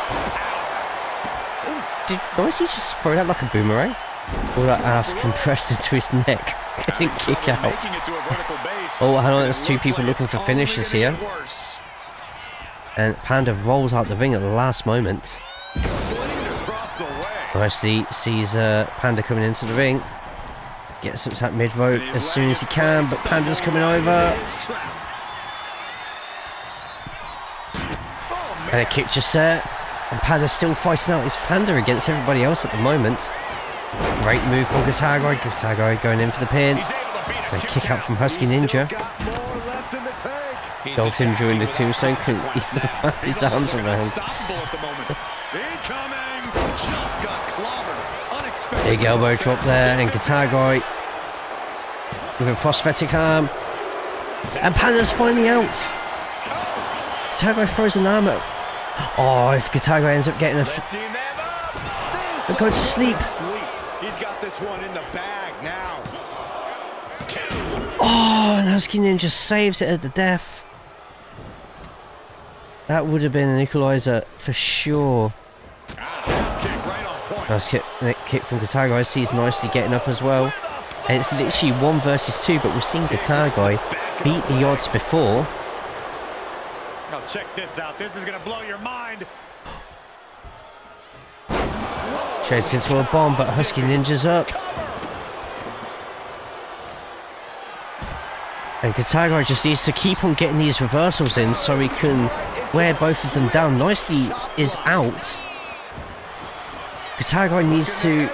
S1: Did Noisy just throw that like a boomerang? All that ass compressed into his neck. Couldn't kick out. Oh, hang on, there's two people looking for finishes here. And Panda rolls out the ring at the last moment. Nicely sees Panda coming into the ring. Gets up to that mid-rope as soon as he can, but Panda's coming over. And a kick just there. And Panda's still fighting out his Panda against everybody else at the moment. Great move from Guitar Guy. Guitar Guy going in for the pin. And a kick out from Husky Ninja. Dolphin during the tombstone couldn't even wrap his arms around. Big elbow drop there, and Guitar Guy with a prosthetic arm. And Panda's finally out. Guitar Guy throws an arm at. Oh, if Guitar Guy ends up getting a. They're going to sleep.
S3: He's got this one in the bag now.
S1: Oh, and Husky Ninja saves it at the death. That would have been an equalizer for sure. Nice kick from Guitar Guy. Sees nicely getting up as well. And it's literally 1 versus 2, but we've seen Guitar Guy beat the odds before.
S3: Oh, check this out. This is going to blow your mind.
S1: Shades into a bomb, but Husky Ninja's up. And Guitar Guy just needs to keep on getting these reversals in so he can wear both of them down. Nicely is out. Guitar Guy needs to.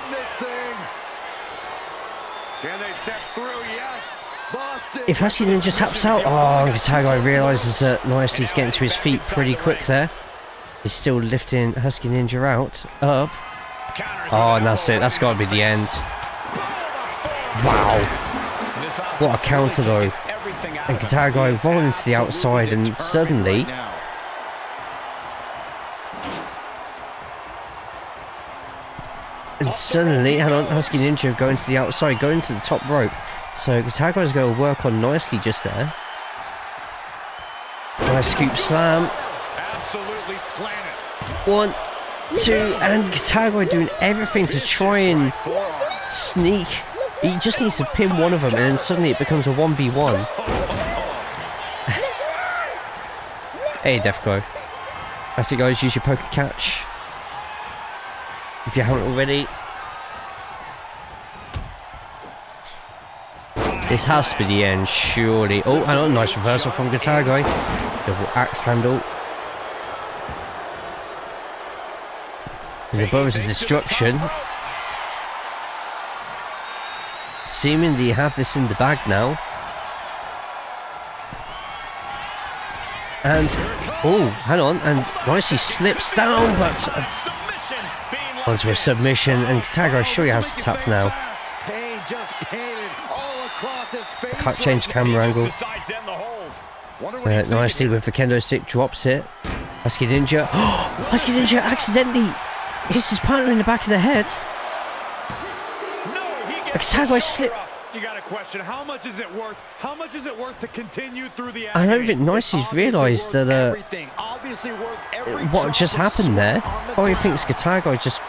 S3: Can they step through? Yes.
S1: If Husky Ninja taps out, oh, Guitar Guy realizes that nicely he's getting to his feet pretty quick there. He's still lifting Husky Ninja out, up. Oh, and that's it. That's got to be the end. Wow. What a counter though. And Guitar Guy rolling to the outside, and suddenly. And suddenly, hang on, Husky Ninja going to the outside, going to the top rope. So Guitar Guy's going to work on nicely just there. Nice scoop slam.
S3: Absolutely planet.
S1: 1, 2, and Guitar Guy doing everything to try and sneak He just needs to pin one of them and then suddenly it becomes a 1v1. Hey, Defco. That's it, guys. Use your poker catch. If you haven't already. This has to be the end, surely. Oh, hang on. Nice reversal from Guitar Guy. Double axe handle. And the Brothers of Destruction seemingly have this in the bag now. And, oh, hang on, and nicely slips down, but onto a submission, and Guitar surely has to tap now. I can't change camera angle. Nicely with the kendo stick, drops it. Husky Ninja. Husky Ninja accidentally hits his partner in the back of the head. Guitar slipped.
S3: You got a question. How much is it worth? How much is it worth to continue through the
S1: I don't think Nicey's realised that what just happened there. Probably thinks Guitar Guy just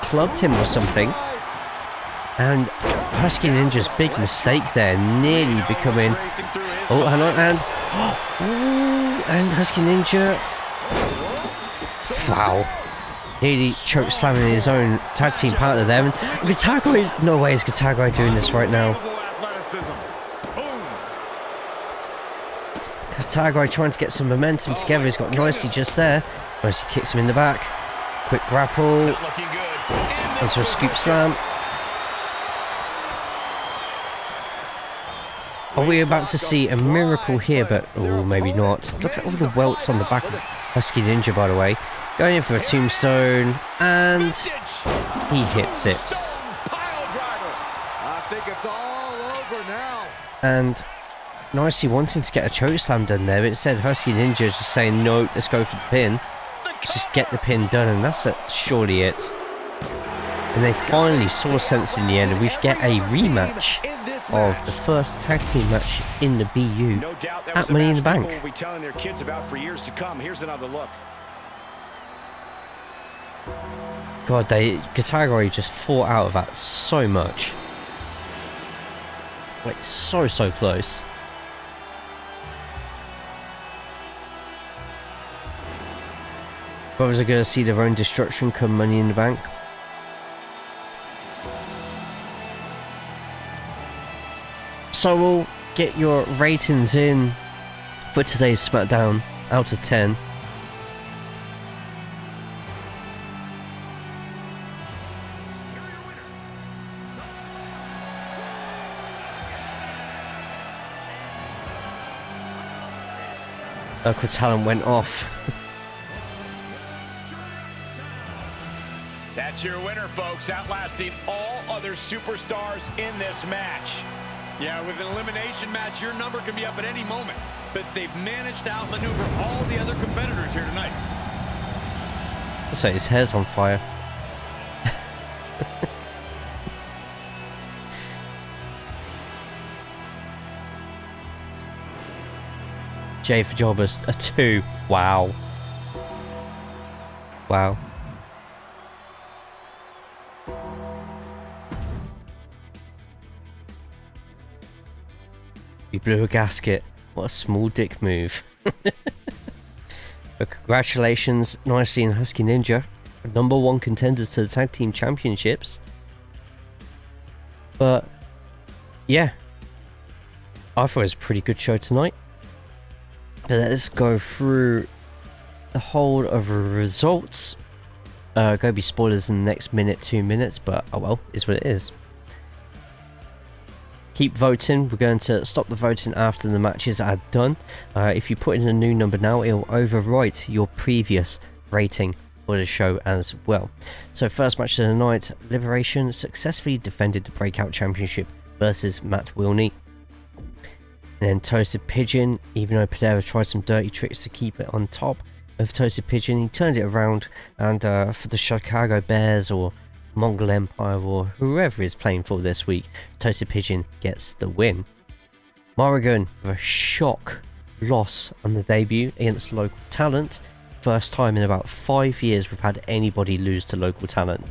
S1: clubbed him or something. And Husky Ninja's big mistake there, nearly becoming. Oh, hang on, and Husky Ninja. Wow. Nearly choke slamming his own tag team partner there. And Guitar Guy, no way is Guitar Guy doing this right now. Guitar Guy trying to get some momentum together. He's got Nicely just there. Nicely kicks him in the back. Quick grapple. Onto a scoop slam. Are we about to see a miracle here? But, oh, maybe not. Look at all the welts on the back of Husky Ninja, by the way. Going in for a tombstone, and he hits it. And Nicely wanting to get a chokeslam done there, but it said Husky Ninja just saying, no, let's go for the pin. Just get the pin done, and that's surely it. And they finally saw sense in the end, and we get a rematch of the first tag team match in the BU at Money in the Bank.
S5: Will be telling their kids about for years to come. Here's another look.
S1: God, Guitar Guy just fought out of that so much. Like, so close. Brothers are going to see their own destruction come Money in the Bank. So we'll get your ratings in for today's Smackdown out of 10. Local talent went off.
S3: That's your winner, folks, outlasting all other superstars in this match. Yeah, with an elimination match, your number can be up at any moment, but they've managed to outmaneuver all the other competitors here tonight.
S1: So his hair's on fire. J for Jobbers, a 2. Wow. Wow. He blew a gasket. What a small dick move. But congratulations, Nicely and Husky Ninja. #1 contenders to the Tag Team Championships. But, yeah. I thought it was a pretty good show tonight. But let's go through the whole of the results. Go be spoilers in the next minute, 2 minutes, but oh well, is what it is. Keep voting. We're going to stop the voting after the matches are done. If you put in a new number now, it'll overwrite your previous rating for the show as well. So first match of the night, Liberation successfully defended the BreakOut Championship versus Matt Wilney. And then Toasted Pigeon, even though Pedera tried some dirty tricks to keep it on top of Toasted Pigeon, he turned it around, and for the Chicago Bears or Mongol Empire or whoever is playing for this week, Toasted Pigeon gets the win. Morrigan with a shock loss on the debut against Local Talent. First time in about 5 years we've had anybody lose to Local Talent.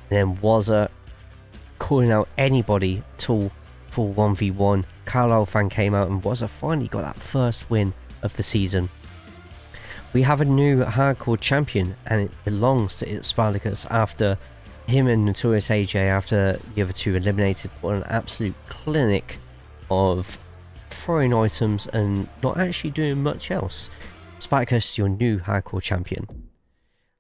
S1: And then Wazza calling out anybody at all for 1v1. Carlisle fan came out and finally got that first win of the season. We have a new hardcore champion, and it belongs to Spartacus after him and Notorious AJ, after the other two eliminated, put an absolute clinic of throwing items and not actually doing much else. Spartacus, your new hardcore champion.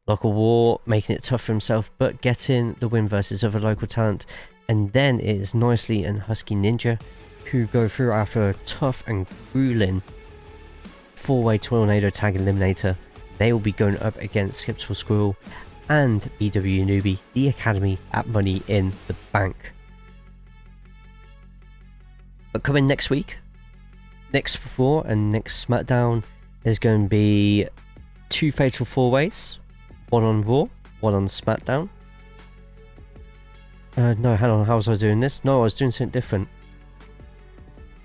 S1: Local War making it tough for himself, but getting the win versus other local talent. And then it is Nicely and Husky Ninja who go through after a tough and grueling 4-way Tornado Tag Eliminator. They will be going up against Skeptical Squirrel and BW Newbie, the Academy, at Money in the Bank. But coming next week, next Raw and next Smackdown, there's going to be 2 Fatal 4-ways. One on Raw, one on SmackDown. No, hang on, how was I doing this? No, I was doing something different.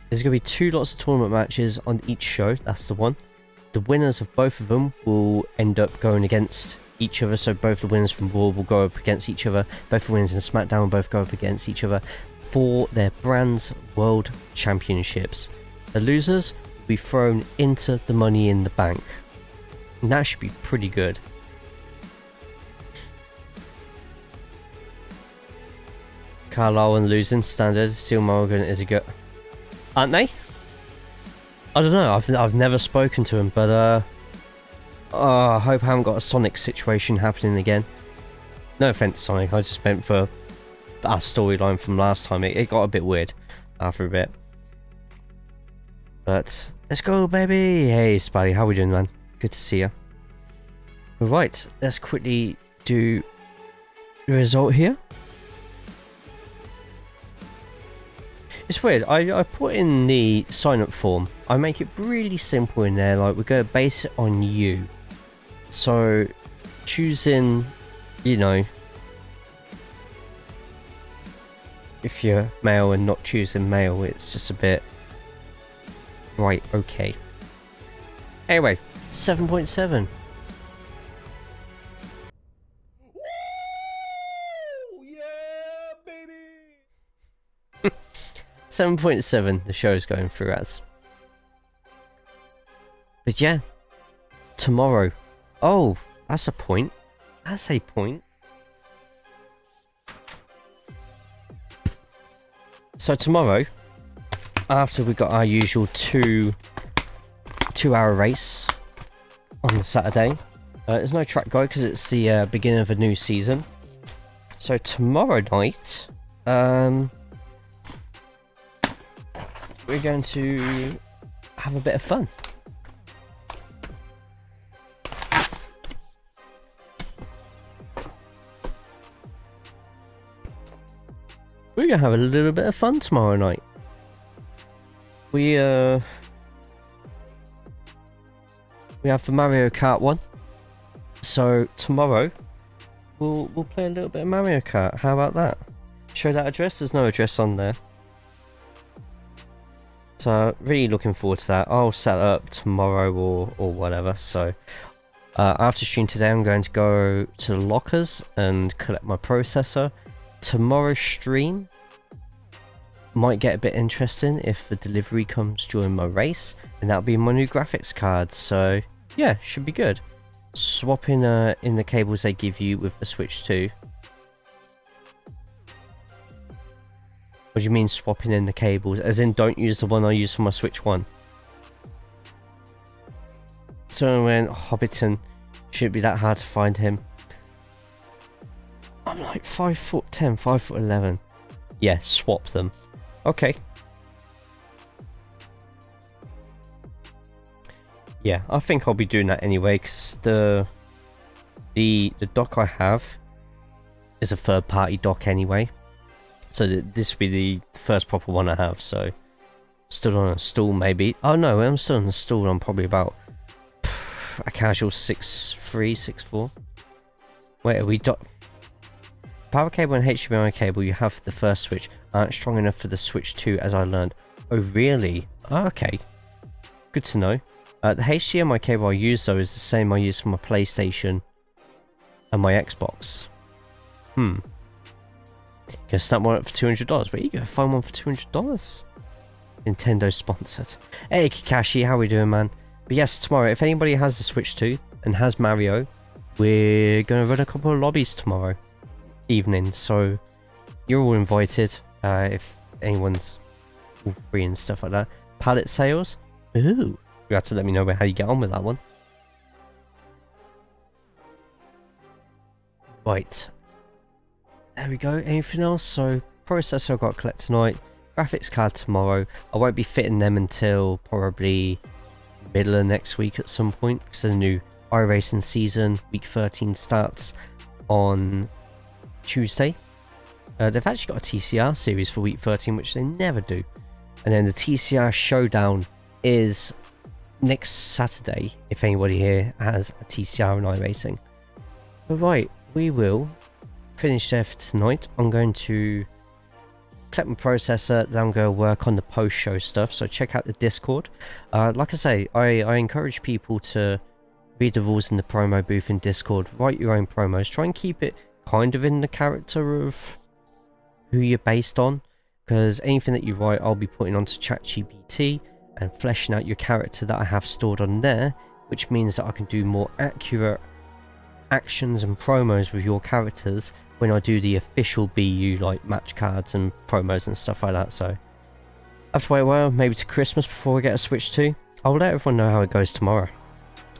S1: There's going to be 2 lots of tournament matches on each show, that's the one. The winners of both of them will end up going against each other, so both the winners from Raw will go up against each other, both the winners in SmackDown will both go up against each other for their brands World Championships. The losers will be thrown into the Money in the Bank. And that should be pretty good. Carlisle and losing, standard. Seal Morgan is a good... Aren't they? I don't know, I've never spoken to him, but I hope I haven't got a Sonic situation happening again. No offense, Sonic, I just meant for our storyline from last time. It got a bit weird after a bit. But, let's go, baby! Hey, Spidey, how we doing, man? Good to see you. Right, let's quickly do the result here. It's weird, I put in the sign up form, I make it really simple in there, like we're going to base it on you. So, choosing, you know, if you're male and not choosing male, it's just a bit, right, okay. Anyway, 7.7. 7.7 the show's going through as. But yeah, tomorrow. Oh, that's a point. That's a point. So tomorrow, after we got our usual two-hour race on the Saturday, there's no track go because it's the beginning of a new season. So tomorrow night, we're going to have a bit of fun. We're going to have a little bit of fun tomorrow night. We have the Mario Kart one. So tomorrow we'll play a little bit of Mario Kart. How about that? Show that address? There's no address on there. So really looking forward to that. I'll set up tomorrow or whatever. So after stream today, I'm going to go to the lockers and collect my processor. Tomorrow's stream might get a bit interesting if the delivery comes during my race, and that'll be my new graphics card. So yeah, should be good. Swapping in the cables they give you with the Switch 2. What do you mean swapping in the cables? As in don't use the one I use for my Switch 1. So when Hobbiton, shouldn't be that hard to find him. I'm like 5'10", 5'11". Yeah, swap them. Okay. Yeah, I think I'll be doing that anyway, because the dock I have is a third-party dock anyway. So this will be the first proper one I have, so... Stood on a stool, maybe. Oh no, I'm still on a stool. I'm probably about a casual 6'3", 6'4". Wait, are we power cable and HDMI cable you have for the first Switch aren't strong enough for the Switch 2, as I learned. Oh really? Oh, okay. Good to know. The HDMI cable I use though is the same I use for my PlayStation and my Xbox. Gonna snap one up for $200. Where you go find one for $200? Nintendo sponsored. Hey Kakashi, how we doing, man? But yes, tomorrow, if anybody has the Switch 2 and has Mario, we're gonna run a couple of lobbies tomorrow evening, so you're all invited. If anyone's all free and stuff like that. Pallet sales. Ooh, you have to let me know how you get on with that one. Right. There we go. Anything else? So, processor I've got to collect tonight. Graphics card tomorrow. I won't be fitting them until probably middle of next week at some point, because the new iRacing season, week 13, starts on Tuesday. They've actually got a TCR series for week 13, which they never do. And then the TCR showdown is next Saturday, if anybody here has a TCR and iRacing. But right, we will finish there for tonight. I'm going to collect my processor, then I'm going to work on the post-show stuff, so check out the Discord. Like I say, I encourage people to read the rules in the promo booth in Discord, write your own promos, try and keep it kind of in the character of who you're based on, because anything that you write I'll be putting onto ChatGPT and fleshing out your character that I have stored on there, which means that I can do more accurate actions and promos with your characters when I do the official BU, like match cards and promos and stuff like that. So I have to wait a while, maybe to Christmas, before we get a Switch 2. I'll let everyone know how it goes tomorrow.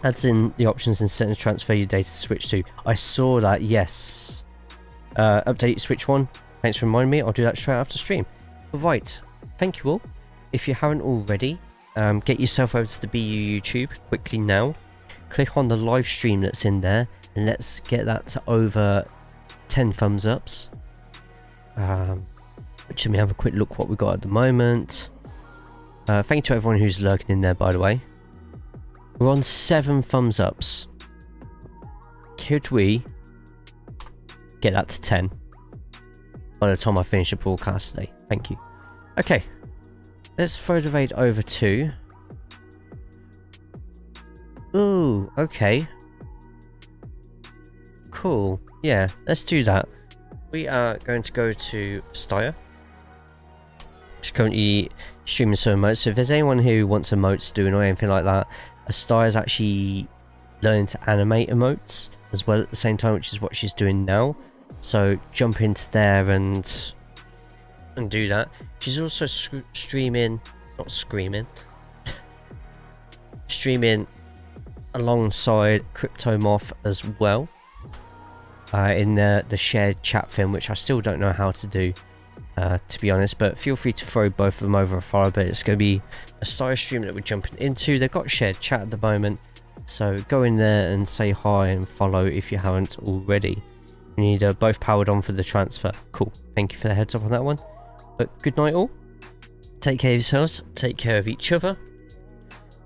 S1: Adds in the options in setting to transfer your data to Switch 2. I saw that, yes. Update Switch 1. Thanks for reminding me. I'll do that straight after stream. Right, thank you all. If you haven't already, get yourself over to the BU YouTube quickly now. Click on the live stream that's in there, and let's get that to over 10 thumbs ups. Which, let me have a quick look what we've got at the moment. Thank you to everyone who's lurking in there, by the way. We're on 7 thumbs ups. Could we get that to 10 by the time I finish the broadcast today? Thank you. Okay, let's throw the raid over to... Ooh, okay. Cool. Yeah, let's do that. We are going to go to Steyr. She's currently streaming some emotes, so if there's anyone who wants emotes doing or anything like that, Steyr is actually learning to animate emotes as well at the same time, which is what she's doing now. So jump into there and do that. She's also streaming, not screaming, streaming alongside Cryptomoth as well, in the shared chat film, which I still don't know how to do, to be honest, but feel free to throw both of them over a fire. But it's going to be a Steyr stream that we're jumping into. They've got shared chat at the moment, so go in there and say hi and follow if you haven't already. You need both powered on for the transfer. Cool, thank you for the heads up on that one. But good night all, take care of yourselves, take care of each other.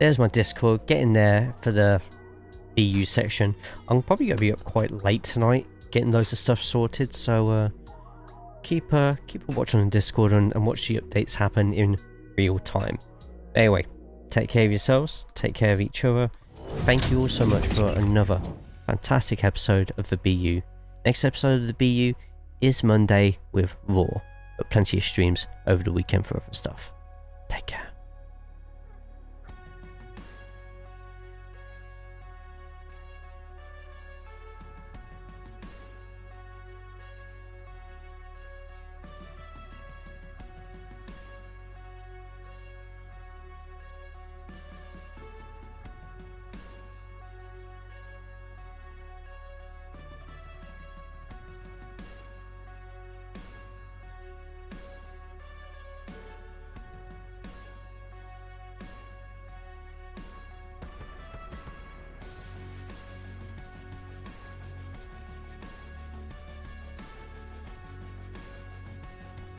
S1: There's my Discord, get in there for the BU section. I'm probably going to be up quite late tonight getting loads of stuff sorted, so keep a watch on the Discord and watch the updates happen in real time. Anyway, take care of yourselves, take care of each other. Thank you all so much for another fantastic episode of the BU. Next episode of the BU is Monday with Raw, but plenty of streams over the weekend for other stuff.